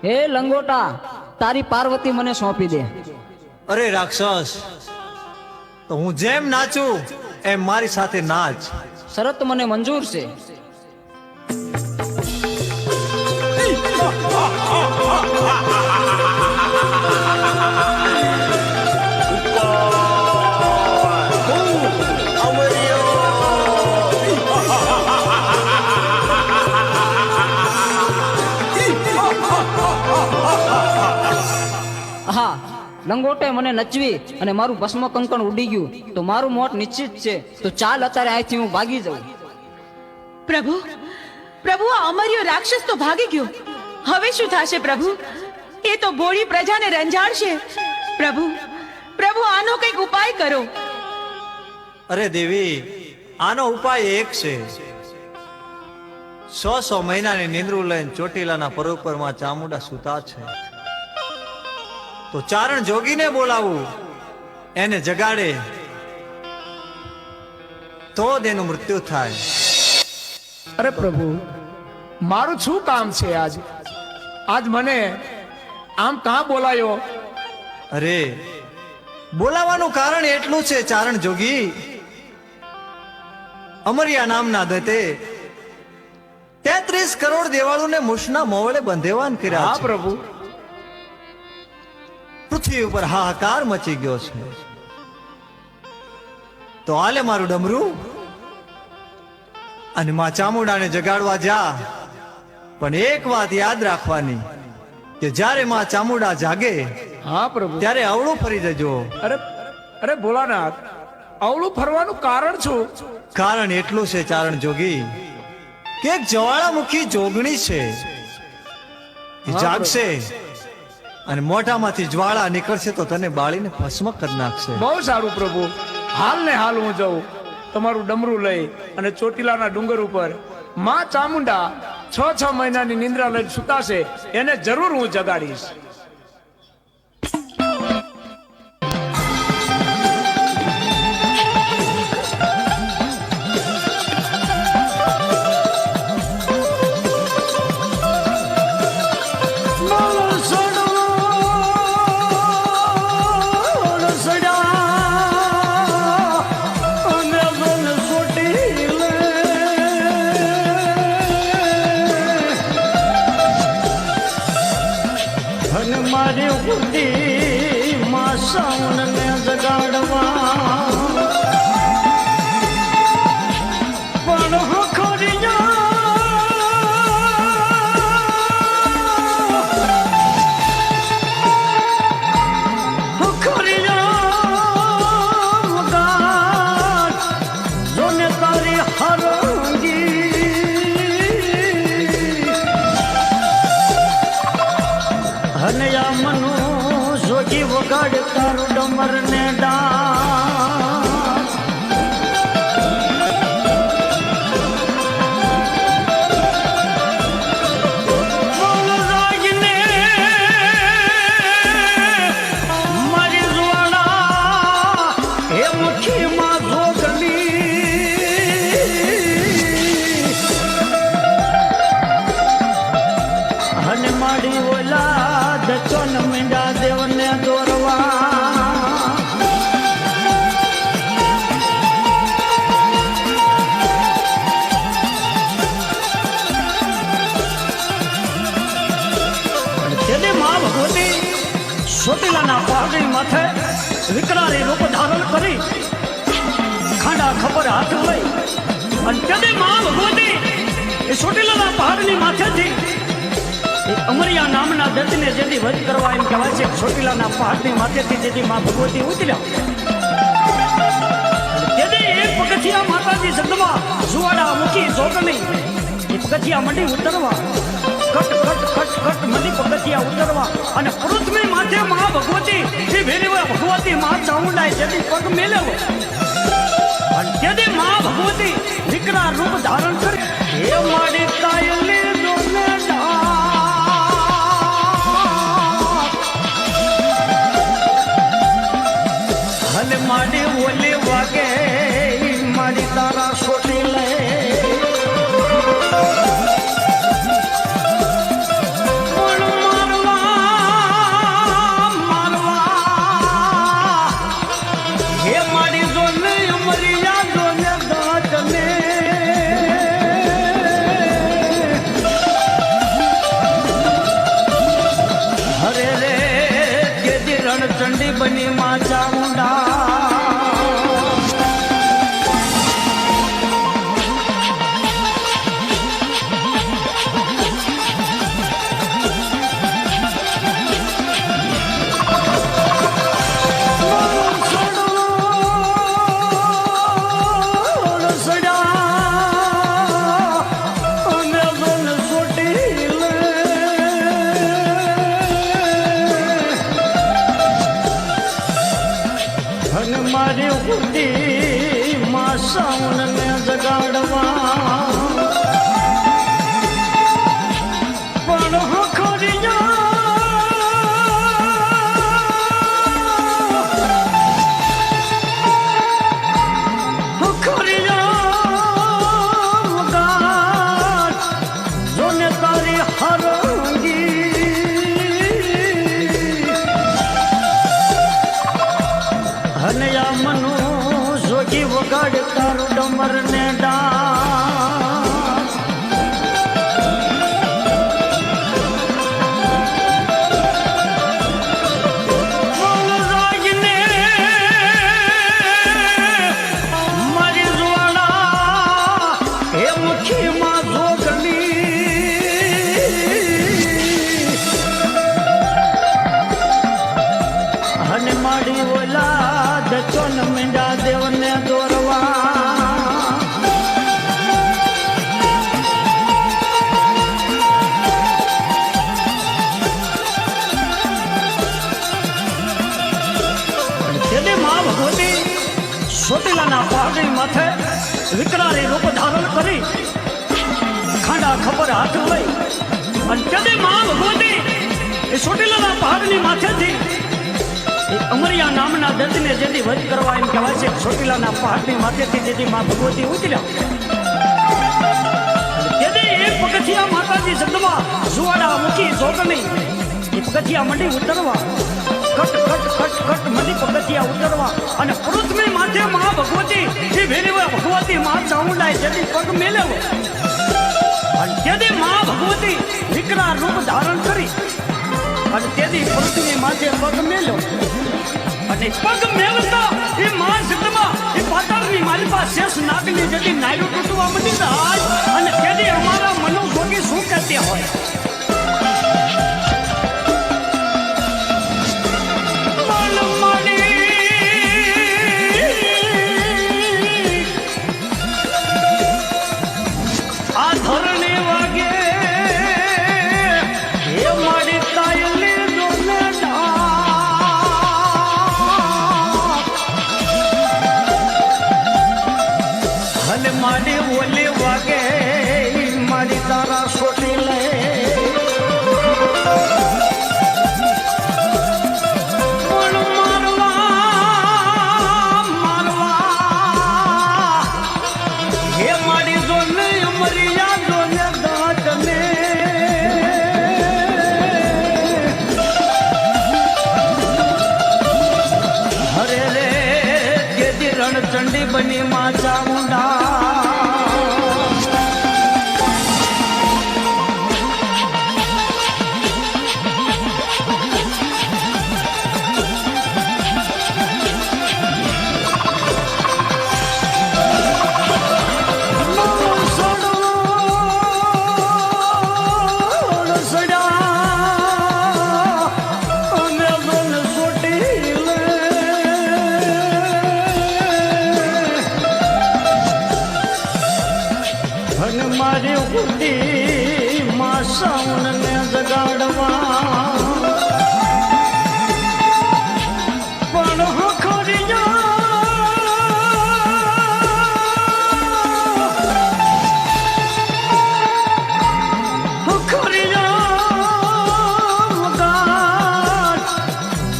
હે લંગોટા, તારી પાર્વતી મને સોંપી દે. અરે રાક્ષસ, તો હું જેમ નાચું એમ મારી સાથે નાચ. શરત મને મંજૂર છે. હા, લંગોટે મને નચવી અને મારું ભસ્મ કંકણ ઉડી ગયું તો મારું મોત નિશ્ચિત છે. તો ચાલ અત્યારે અહીંથી હું ભાગી જાઉં. પ્રભુ, પ્રભુ, આ અમર્યો રાક્ષસ તો ભાગી ગયો. હવે શું થશે પ્રભુ? એ તો ભોળી પ્રજાને રંજાડશે. પ્રભુ, પ્રભુ, આનો કંઈક ઉપાય કરો. અરે દેવી, આનો ઉપાય એક છે. 100 મહિનાની નિંદ્રું લઈને ચોટીલાના પરોપરમાં ચામુંડા સૂતા છે. તો ચારણ જોગીને બોલાવું, એને જગાડે તો તેનું મૃત્યુ થાય. અરે પ્રભુ, મારું શું કામ છે આજ મને આમ કાં બોલાયો? અરે, બોલાવાનું કારણ એટલું છે ચારણ જોગી, અમરિયા નામના દૈતે 33 કરોડ દેવાળુને મૂછના મોવળે બંધેવાન કર્યા. હા પ્રભુ. પૃથ્વી ઉપર હાહાકાર મચી ગયો છે. તો હાલે મારું ડમરું અને માં ચામુંડાને જગાડવા જા. પણ એક વાત યાદ રાખવાની કે જ્યારે માં ચામુંડા જાગે, હા પ્રભુ, ત્યારે અવળું ફરી જજો. અરે ભોળાનાથ, અવળું ફરવાનું કારણ શું? કારણ એટલું છે ચારણ જોગી કે એક જ્વાળામુખી જોગણી છે. એ જાગશે અને મોઢામાંથી જ્વાળા નીકળશે તો તને બાળીને ભસ્મ કરી નાખશે. બહુ સારું પ્રભુ, હાલ ને હાલ હું જાઉં તમારું ડમરું લઈ અને ચોટીલાના ડુંગર ઉપર માં ચામુંડા 6 મહિનાની નિંદ્રા લઈને સુતાશે, એને જરૂર હું જગાડીશ. તારું ડમર ને ડાક બોલરાજને મારી જુવાડા હે મુઠ્ઠીમાં અને માડી ઓલા દચોન મીંડા દેવને દોરવા તેને મા ભગવતી ચોટીલાના પાઘડી માથે વિકરાળી રૂપ ધારણ કરી ખાંડા ખબર હાથ લઈ અને તેને મા ભગવતી એ ચોટીલાના પહાડની માથેથી અમરિયા નામના દત્તને જેથી વધ કરવા એમ કહેવાય છે ચોટીલાના પહાડની માથેથી જેથી માં ભગવતી ઉતર્યા તેથી એક પગથિયા માતાજી શબ્દમાં જુવાડા મુખી જોગણી એ પગથિયા મંડી ઉતરવા કટ કટ કટ કટ મંડી પગથિયા ઉતરવા અને પૃથ્વી માથે માં ભગવતી એ વેરીવા ભગવતી માં ચામુંડાએ જેથી પગ મેલ્યો અને તેથી માં ભગવતી વિકરાળ રૂપ ધારણ કરી હે માડી કાયલી દોને અને માડી ઓલી વાગે માડી તારા છોટી લે હે માડી જોને ઉમરિયા જોને દાટને હરે રે કેદી રણચંડી બની માં ચામુંડા મારી ઉઠી માં સાઉન ને જગાડવા પણ ખરી જોને તારી હરંગી અને આ મનો જોગી વગાડ તારું ડમર ને ડાક બોલરાજને મારી જુવાડા હે મુઠ્ઠીમાં જોગણી અને માડી ઓલા દચોન મીંડા દેવને દોરવા તેને મા ભગવતી ચોટીલાના પાઘડી માથે વિકરાળી રૂપ ધારણ કરી ખાંડા ખબર હાથ લઈ અને તેને મા ભગવતી એ ચોટીલાના પહાડની માથેથી અમરિયા નામના દત્તને જેથી વધ કરવા એમ કહેવાય છે ચોટીલાના પહાડની માથેથી જેથી માં ભગવતી ઉતર્યા તેથી એક પગથિયા માતાજી શબ્દમાં જુવાડા મુખી જોગણી એ પગથિયા મંડી ઉતરવા કટ કટ કટ કટ મંડી પગથિયા ઉતરવા અને પૃથ્વી માથે માં ભગવતી એ વેરીવા ભગવતી માં ચામુંડાએ જેથી પગ મેલ્યો અને તેથી માં ભગવતી વિકરાળ રૂપ ધારણ કરી અને તેથી પૃથ્વી માથે પગ મેલ્યો અને પગ મેલતા એ માં શબ્દમાં એ પાતાળની મારી પાસે શેષ નાગની જેથી નાયરું તૂટવા મંડી જાય અને તેથી અમારા મનો ભોગી શું કહેતી હોય આ ધરણી વાગે હે મારી કાયલી દોને ડાક બની માં ચામુંડા મારી બુદ્ધિ માં સાઉન ને જગાડવા પણ ખરી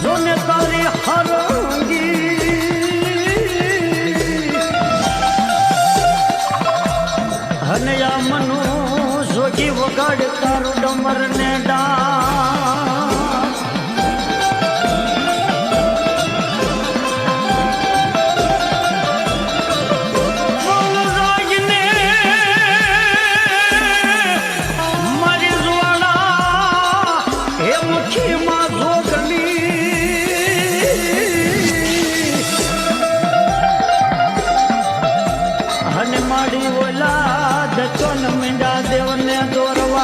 જોને તારી હરંગી અને આ મનો જોગી વગાડ તારું ડમર ને મારી જોડા હે મુખી માં જોગણી અને મારી ઓલા દચોન મીંડા દેવને દોરવા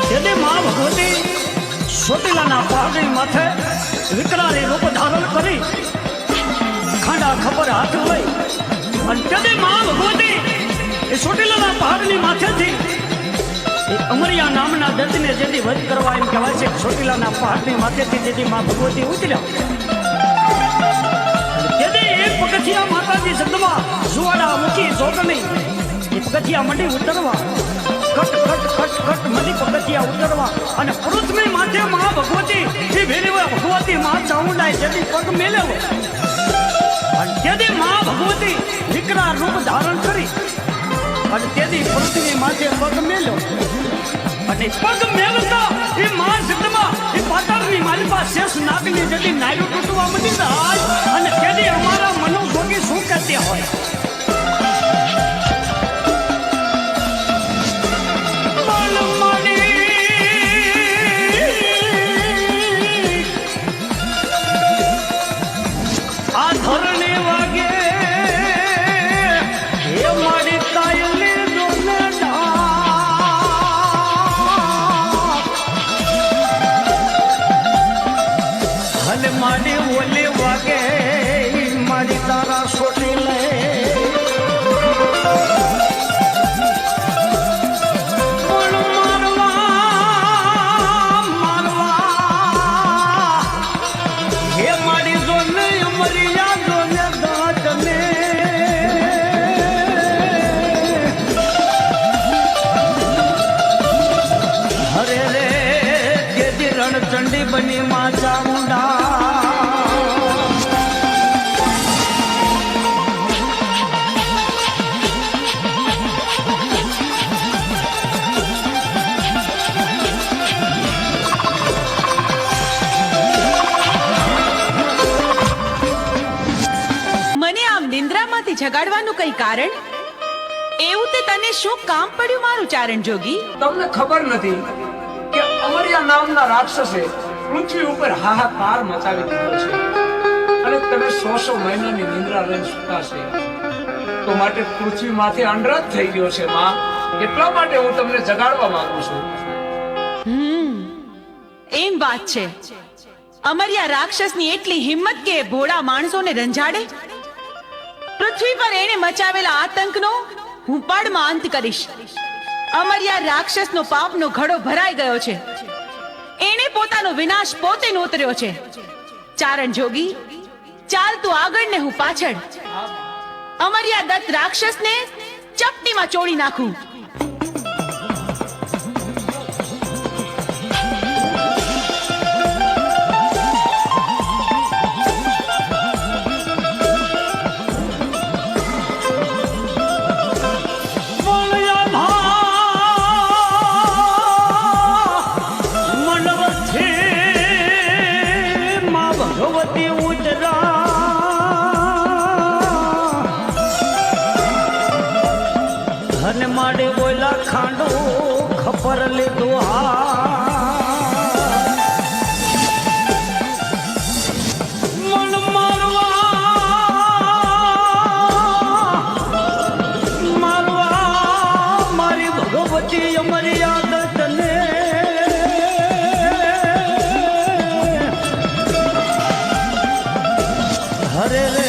તેને માં ભગવતી ચોટીલાના પહાડી માથે વિકરાળી રૂપ ધારણ કરી ખાંડા ખબર હાથ લઈ અને તેને માં ભગવતી એ ચોટીલાના પહાડની માથેથી અમરિયા નામના દત્તને જેથી વધ કરવા એમ કહેવાય છે ચોટીલાના પહાડની માથેથી જેથી માં ભગવતી ઉતર્યા તેથી એક પગથિયા માતાજી શબ્દમાં સુવાડા મૂકી જોગણી એ પગથિયા મંડી ઉતરવા કટ કટ કટ કટ મંડી પગથિયા ઉતરવા અને પૃથ્વી માથે માં ભગવતી એ ભેરવા ભગવતી માં ચામુંડાએ જેથી પગ મેલ્યો અને તેથી માં ભગવતી વિકરાળ રૂપ ધારણ કરી અને તેથી પૃથ્વી માથે પગ મેલ્યો અને પગ મેલતા એ માં સિદ્ધમાં એ પાતાળની મારી પાસે શેષ નાગની જેથી નાયરું તૂટવા મળી જાય અને તેથી અમારા મનો જોગી શું કહેતી હોય આ ધરણી વાગે એ મારી તાયલી દોને અને મારી ઓલી વાગે મારી તારા છોટી લે ચંડી બની માં ચામુંડા મને આમ નિંદ્રામાંથી જગાડવાનું કઈ કારણ એવું તે તને શું કામ પડ્યું મારું ચારણ જોગી તમને ખબર નથી કે અમરિયા નામના રાક્ષસે પૃથ્વી ઉપર હાહાકાર મચાવી દીધો છે અને તમે 100 મહિનાની નિંદ્રા લઈને સૂતા છે તો માટે પૃથ્વી માથે અંડરજ થઈ ગયો છે માં એટલા માટે હું તમને જગાડવા માંગુ છું એમ વાત છે અમરિયા રાક્ષસની એટલી હિંમત કે ભોળા માણસોને રંજાડે પૃથ્વી પર એને મચાવેલા આતંકનો હું પળમાં અંત કરીશ અમરિયા રાક્ષસનો પાપનો ઘડો ભરાઈ ગયો છે એને પોતાનો વિનાશ પોતે નોતર્યો છે ચારણ જોગી ચાલ તું આગળ ને હું પાછળ અમરિયા દત્ત રાક્ષસને ચપટીમાં ચોળી નાખું બોલ્યા ભા લીધું મન મારવા મારી ભગવતી અમારી આદત ને હરે રે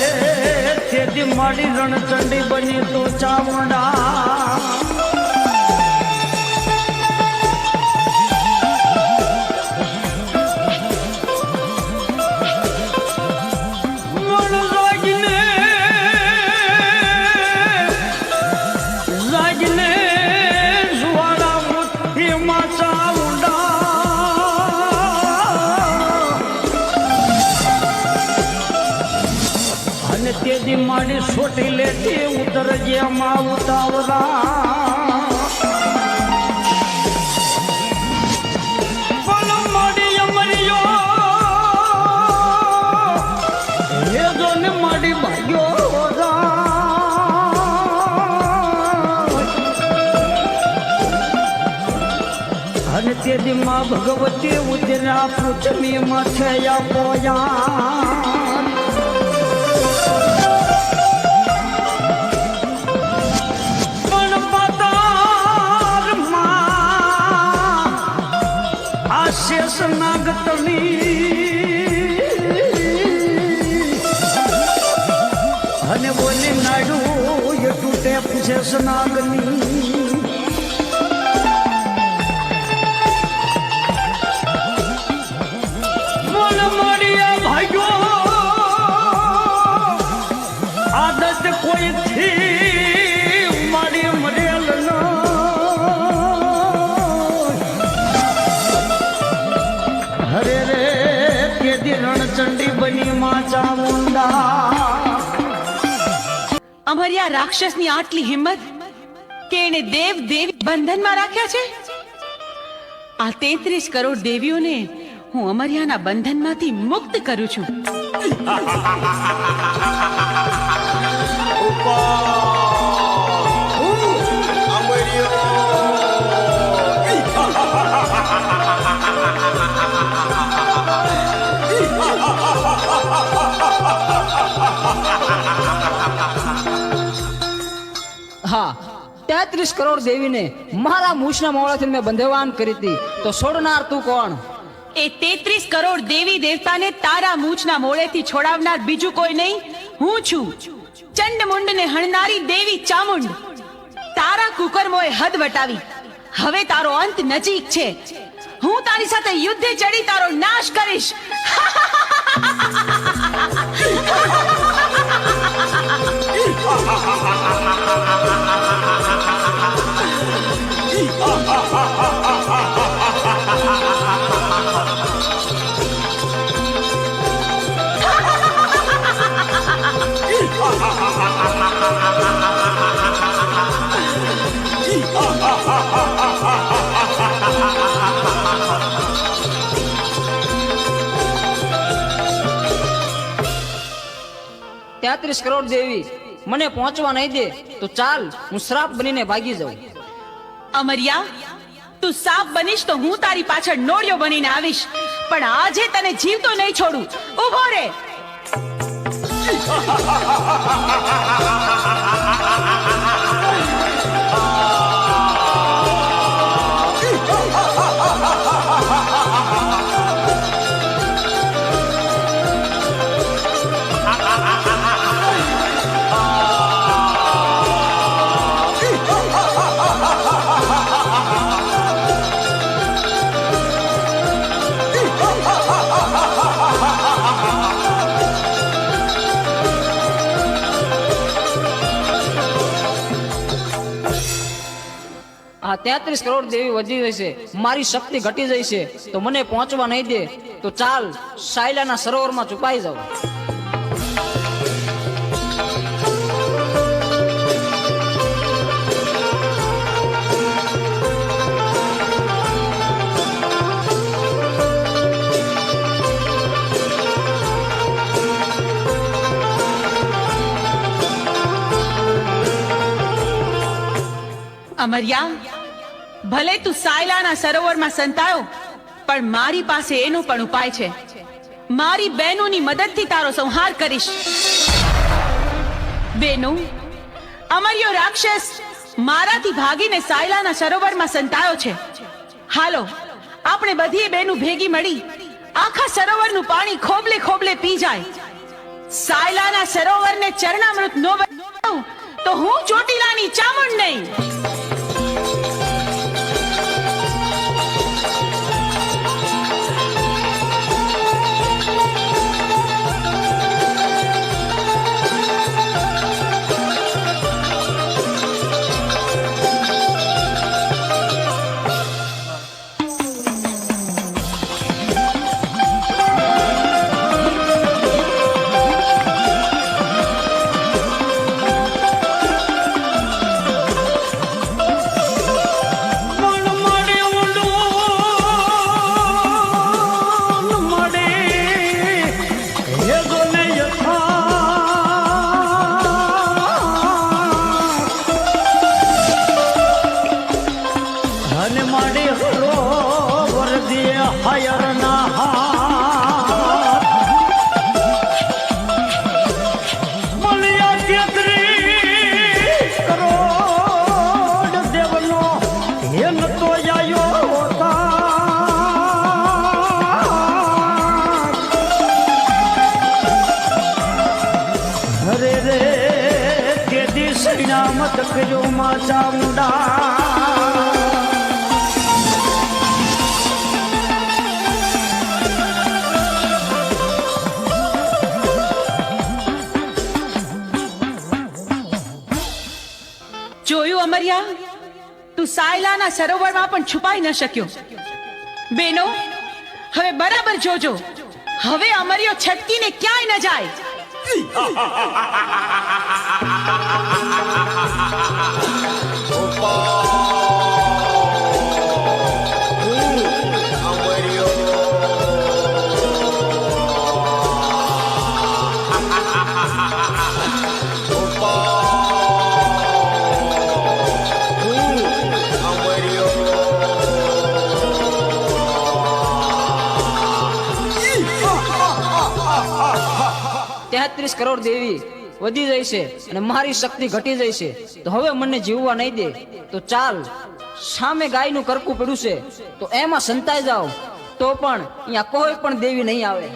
તેથી મારી રણચંડી બની તો ચામુંડા મારી છોટી લેતી ઉતર જેમાં ઉતાવરા બોલો મારી અમરીઓ એ જો ને મારી ભાઈઓ અને તેથી માં ભગવતી ઉતરા પૃથ્વી માથે પોયા શેષ નાગતની અને બોલી નાડું એ તૂટે શેષ નાગની બોલ મળીએ ભાઈઓ આદત કોઈ થી મારી મરેલ ના હરે રે કેદી રણચંડી બની માં ચામુંડા અમારી આ રાક્ષસની આટલી હિંમત કે એને દેવ દેવી બંધનમાં રાખ્યા છે. આ 33 કરોડ દેવીઓને હું અમર્યાના બંધનમાંથી મુક્ત કરું છું. હા 33 કરોડ દેવીને મારા મૂછના મોળાથી મેં બંધવાન કરી હતી તો છોડનાર તું કોણ? એ 33 કરોડ દેવી દેવતાને તારા મૂછના મોળેથી છોડાવનાર બીજું કોઈ નહીં, હું છું. ચંડમુંડને હણનારી દેવી ચામુંડ. તારા કુકર્મોએ હદ વટાવી. હવે તારો અંત નજીક છે. હું તારી સાથે યુદ્ધે ચડી તારો નાશ કરીશ. તેત્રીસ કરોડ દેવી મને પહોંચવા નહીં દે તો ચાલ હું શ્રાપ બનીને ભાગી જાઉં. અમર્યા, તું સાપ બનીશ તો હું તારી પાછળ નોળિયો બનીને આવીશ, પણ આજે તને જીવતો નહીં છોડું. ઊભો રે. આ 33 કરોડ દેવી વધી જશે, મારી શક્તિ ઘટી જશે, તો મને પહોંચવા નહીં દે તો ચાલ સાયલાના સરોવરમાં છુપાઈ જાઉં. અમર્યા, ભલે તું સાયલાના સરોવરમાં સંતાયો, પણ મારી પાસે એનો પણ ઉપાય છે. મારી બહેનોની મદદથી તારો સંહાર કરીશ. બેનો, અમર્યો રાક્ષસ મારાથી ભાગીને સાયલાના સરોવરમાં સંતાયો છે. હાલો, આપણે બધી બહેનો ભેગી મળી આખા સરોવરનું પાણી ખોબલે ખોબલે પી જાય. સાયલાના સરોવરને ચરણામૃત નો બનાવું તો હું ચોટીલાની ચામુંડ નહીં. જોયું અમર્યા, તું સાયલાના સરોવરમાં પણ છુપાઈ ન શક્યો. બેનો, હવે બરાબર જોજો, હવે અમર્યો છટકીને ક્યાંય ન જાય. તેત્રીસ કરોડ દેવી વધી જાય છે અને મારી શક્તિ ઘટી જાય છે, તો હવે મને જીવવા નહીં દે. તો ચાલ, સામે ગાયનું કરકું પડ્યું છે તો એમાં સંતાઈ જાઓ, તો પણ અહીંયા કોઈ પણ દેવી નહીં આવે.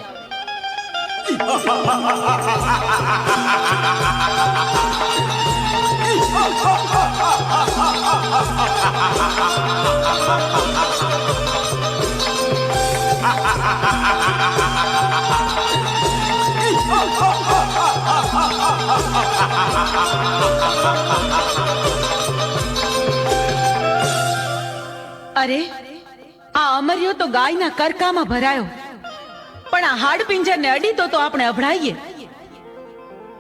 અરે, આ અમર્યો તો ગાયના કરકામાં ભરાયો, પણ આ હાડપિંજરને અડીતો તો આપણે અભડાઈએ.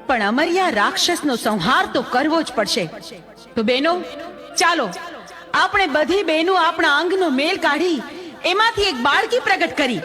પણ અમર્યા રાક્ષસનો સંહાર તો કરવો જ પડશે. તો બેનો, ચાલો આપણે બધી બહેનો આપણા અંગનો મેલ કાઢી એમાંથી એક બાળકી પ્રગટ કરી.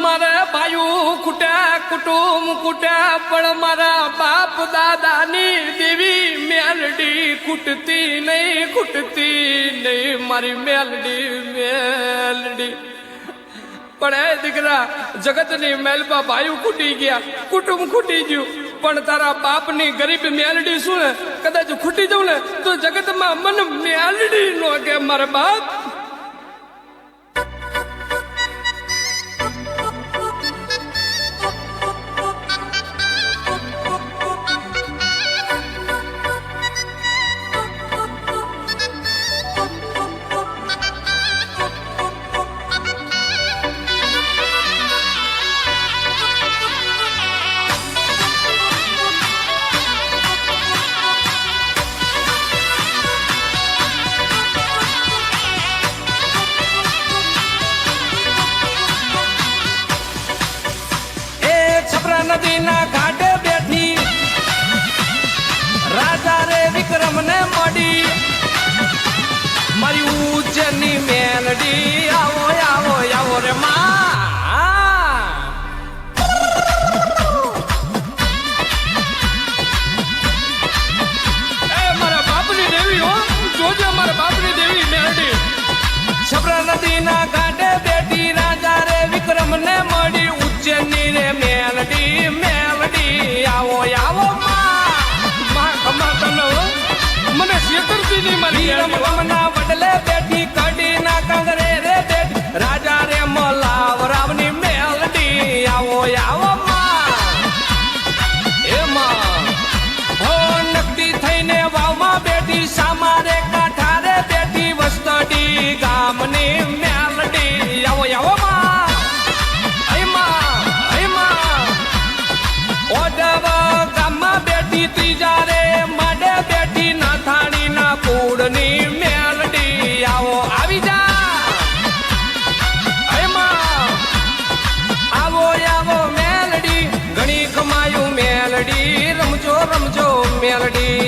મારા ભાઈઓ કુટા કુટુંબ કુટા, પણ મારા બાપ દાદાની દેવી મેલડી કૂટતી નહીં મારી મેલડી. પણ એ દીકરા, જગતની મેલમાં ભાઈઓ ખૂટી ગયા, કુટુંબ ખૂટી ગયું, પણ તારા બાપની ગરીબ મેલડી શું ને, કદાચ ખૂટી જવું ને તો જગતમાં મન મેલડી નો કે મારા બાપ. નદીના ઘાટે બેઠી રાજા રે વિક્રમ ને મળી, મારી ઉજ્જૈનની મેલડી આવો આવો આવો રે માં એ મારા બાપની દેવી હો જોજે મારા બાપની દેવી મેલડી છપરા નદીના ઘાટે બેઠી રાજા રે વિક્રમ ને મળી ઉજ્જૈનની રે મેલડી મેલડી આવો આવો માં ખમા તને મને શેતરજી ની મારી રમના વડલે બેઠી કડી ના કંગરે રે બેઠી રાજા રે મલાવ રાવની મેલડી આવો આવો માં એ માં હો નકદી થઈને વાવમાં બેઠી સામારે કાંઠારે બેઠી વસ્તડી ગામની મેલડી આવો આવો માં ઓડવ ગામમાં બેઠી ત્રીજા રે માડે બેઠી નાથાણી ના કુળની મેલડી આવો આવી જા આવો આવો મેલડી ઘણી કમાયું મેલડી રમજો રમજો મેલડી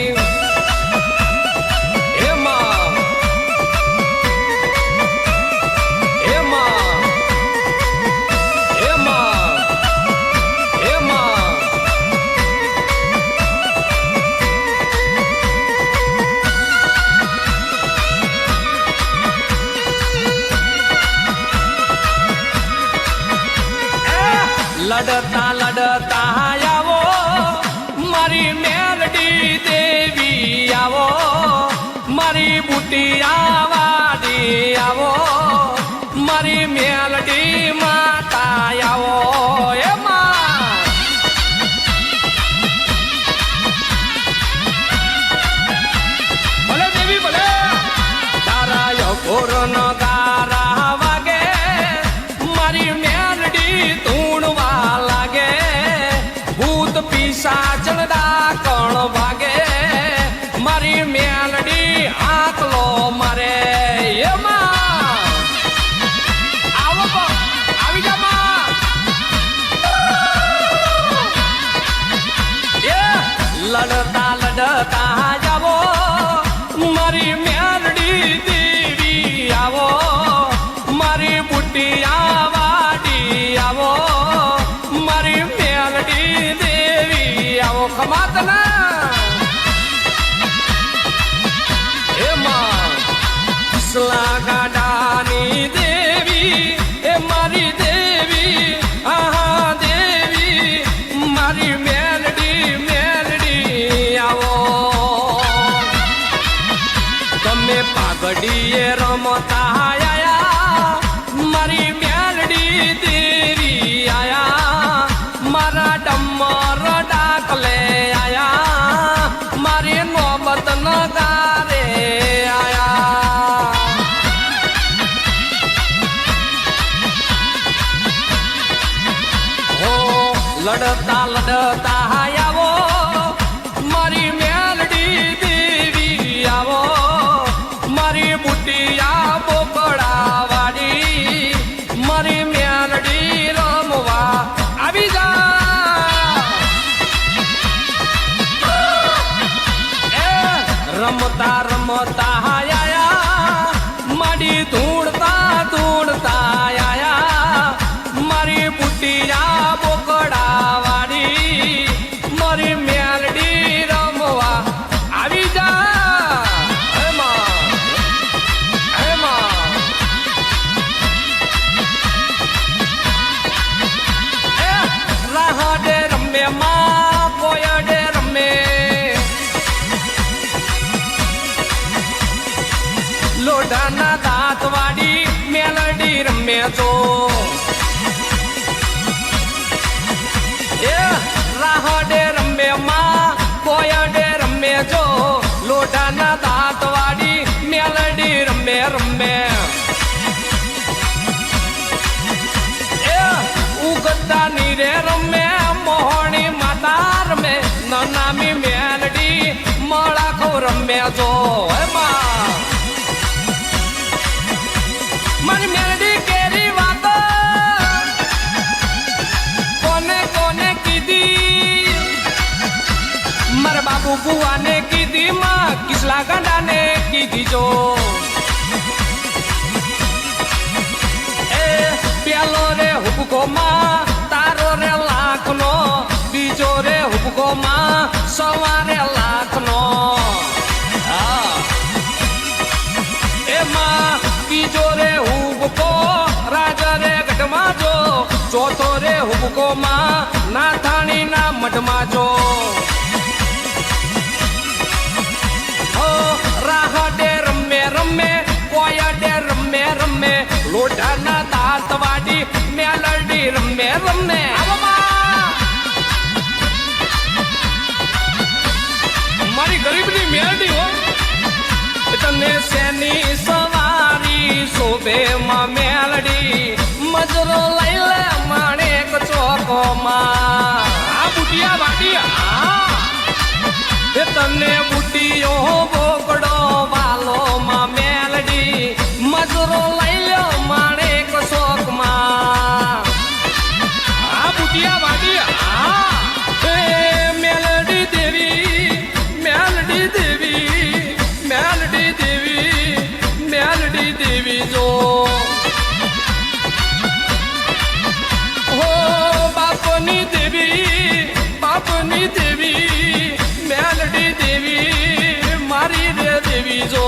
લડતા લડતા આવો મારી મેલડી દેવી આવો મારી બુટિયા વાડી આવો મારી મેલડી માતા આવો એ માં ભલે દેવી ભલે તારા યકોર નો ગારા વાગે મારી મેલડી ધૂણવા લાગે ભૂત પિશાચન ડાકણ ભાગે મારી મેલડી આકલો મારે એમાં આવો આવી જા માં એ લડતા લડતા જાવો મારી મેલડી દેવી આવો મારી બુટિયા વાડી આવો મારી મેલડી દેવી આવો ખમાતના એમાં કિસલા ગાડાની દેવી એ મારી દેવી આહા દેવી મારી મેલડી મેલડી આવો તમે પાઘડીએ રમતા આયા મારી મેલડી દેવી આયા મારા ડમર ડાકલે આયા મારી નોબત નગારે આયા હો લડતા લડતા આવો મારી મેલડી દેવી આવો મારી બુટિયા બોકડા વાડી મારી મેલડી રમવા આવી જા રમતા રમતા આયા માડી ધૂણતા ધૂણતા આયા મારી બુટિયા બોકડા વાડી મારી મેલડી રમવા આવી જા રાહડે રમે માં પોયડે રમે લોઢાના દાંત વાડી મેલડી રમે તો એ રાહડે રમે માં પોયડે રમે જો લોઢાના દાંત વાડી મેલડી રમે રમે એ ઉગતા નીરે રમે મોહણી માતા રમે નામી મેલડી મળા ખો રમે જો એમાં મારી મેલડી કેરી વાતો કોને કોને કીધી મારા બાબુ બુઆને કીધી માં કિસલા ગાંડાને કીધી જો હુબકો માં તારો રે લાખનો બીજો રે હુબકો માં સવારે લાખનો એમાં બીજો રે હુબકો રાજા રે ગઢમાં જો ચોથો રે હુબકો માં નાથાણી ના મઢમાં જો રાહડે રમે રમે કોયડે રમે રમે લોઢાના દાંતવાડી મેલડી રમે રમે મારી ગરીબની મેલડી હો તને શેની સવારી શોભે માં મેલડી મજરો લઈ લે માણેક ચોકોમાં આ બુટિયા વાડિયા એ તને બુટિયો બોકડો વાલો માં મેલડી મજરો લઈ લ્યો માણેક શોકમાં આ બુટિયા વાડિયા મેલડી દેવી મેલડી દેવી મેલડી દેવી મેલડી દેવી જો હો બાપની દેવી મેલડી દેવી મારી રે દેવી જો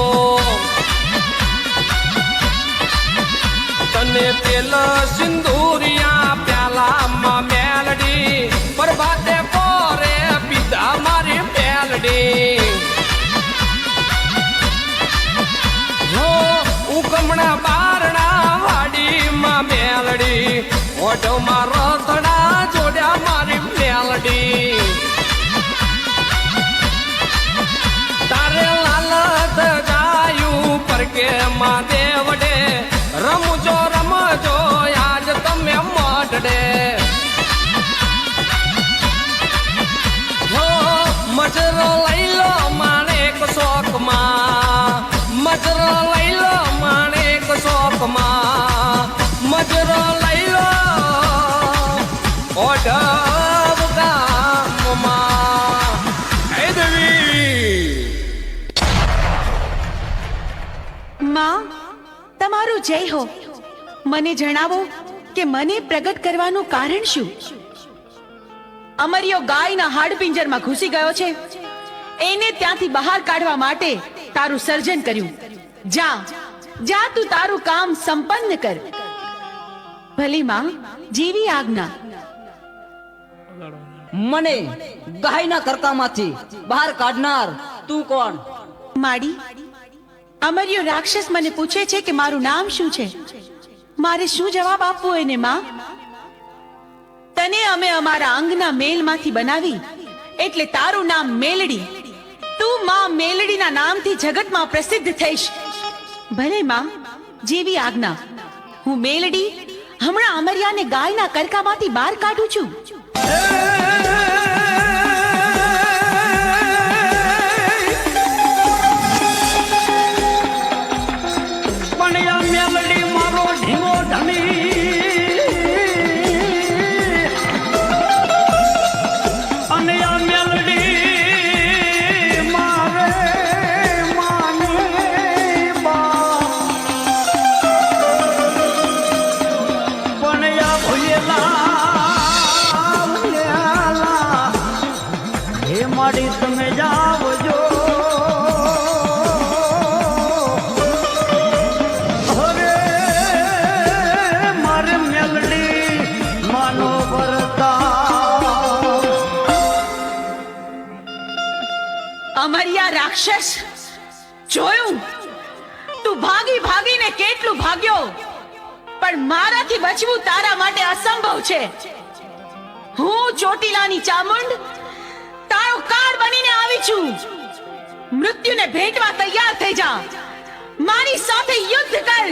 તને તેલ સિંદૂરિયા પ્યાલામાં મેલડી પ્રભાતે પોરે પિતા મારી મેલડી ઉકમણા બારણા વાડીમાં મેલડી ઓઢવમાં રથડા જોડ્યા મારી મેલડી તારે લાલત ગાયું પરકે માં દેવડે રમજો રમજો આજ તમે મઢડે મજરો લઈ લો માણેક શોકમાં મજરો લઈ લો માણેક શોકમાં મજરો લઈ લો ઓઢવ ગામમાં હે દેવી માં તમારું જય હો મને જણાવો કે મને પ્રગટ કરવાનું કારણ શું અમરિયો ગાયના હાડપિંજરમાં ઘૂસી ગયો છે એને ત્યાંથી બહાર કાઢવા માટે તારું સર્જન કર્યું જા જા તું તારું કામ સંપન્ન કર ભલે માં જેવી આજ્ઞા મને ગાયના કરકામાંથી બહાર કાઢનાર તું કોણ માડી અમરિયો રાક્ષસ મને પૂછે છે કે મારું નામ શું છે મારે શું જવાબ આપવો એને માં તને અમે અમારા અંગના મેલમાંથી બનાવી એટલે તારું નામ મેલડી તું માં મેલડીના નામથી જગતમાં પ્રસિદ્ધ થઈશ ભલે માં જેવી આજ્ઞા હું મેલડી હમણાં અમરિયાને ગાયના કરકામાંથી બહાર કાઢું છું મેલડી મારો ઢીંગો ધણી અને આ મેલડી મારે માને પણ આ ભૂલેલા હે માડી તમે જાવજો અમરિયા રાક્ષસ જોયું તું ભાગી ભાગીને કેટલું ભાગ્યો પણ મારાથી બચવું તારા માટે અસંભવ છે હું ચોટીલાની ચામુંડ તારો કાળ બનીને આવી છું મૃત્યુને ભેટવા તૈયાર થઈ જા મારી સાથે યુદ્ધ કર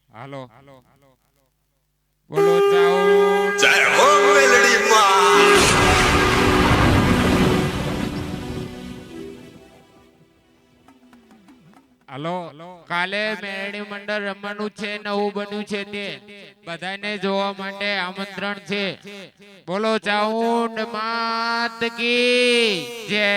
હાલો બોલો જાઓ જય હો મેલડી માં હાલો કાલે મેરડી મંડળ રમવાનું છે નવું બન્યું છે તે બધાને જોવા માટે આમંત્રણ છે બોલો ચાઉંડ માત કી જય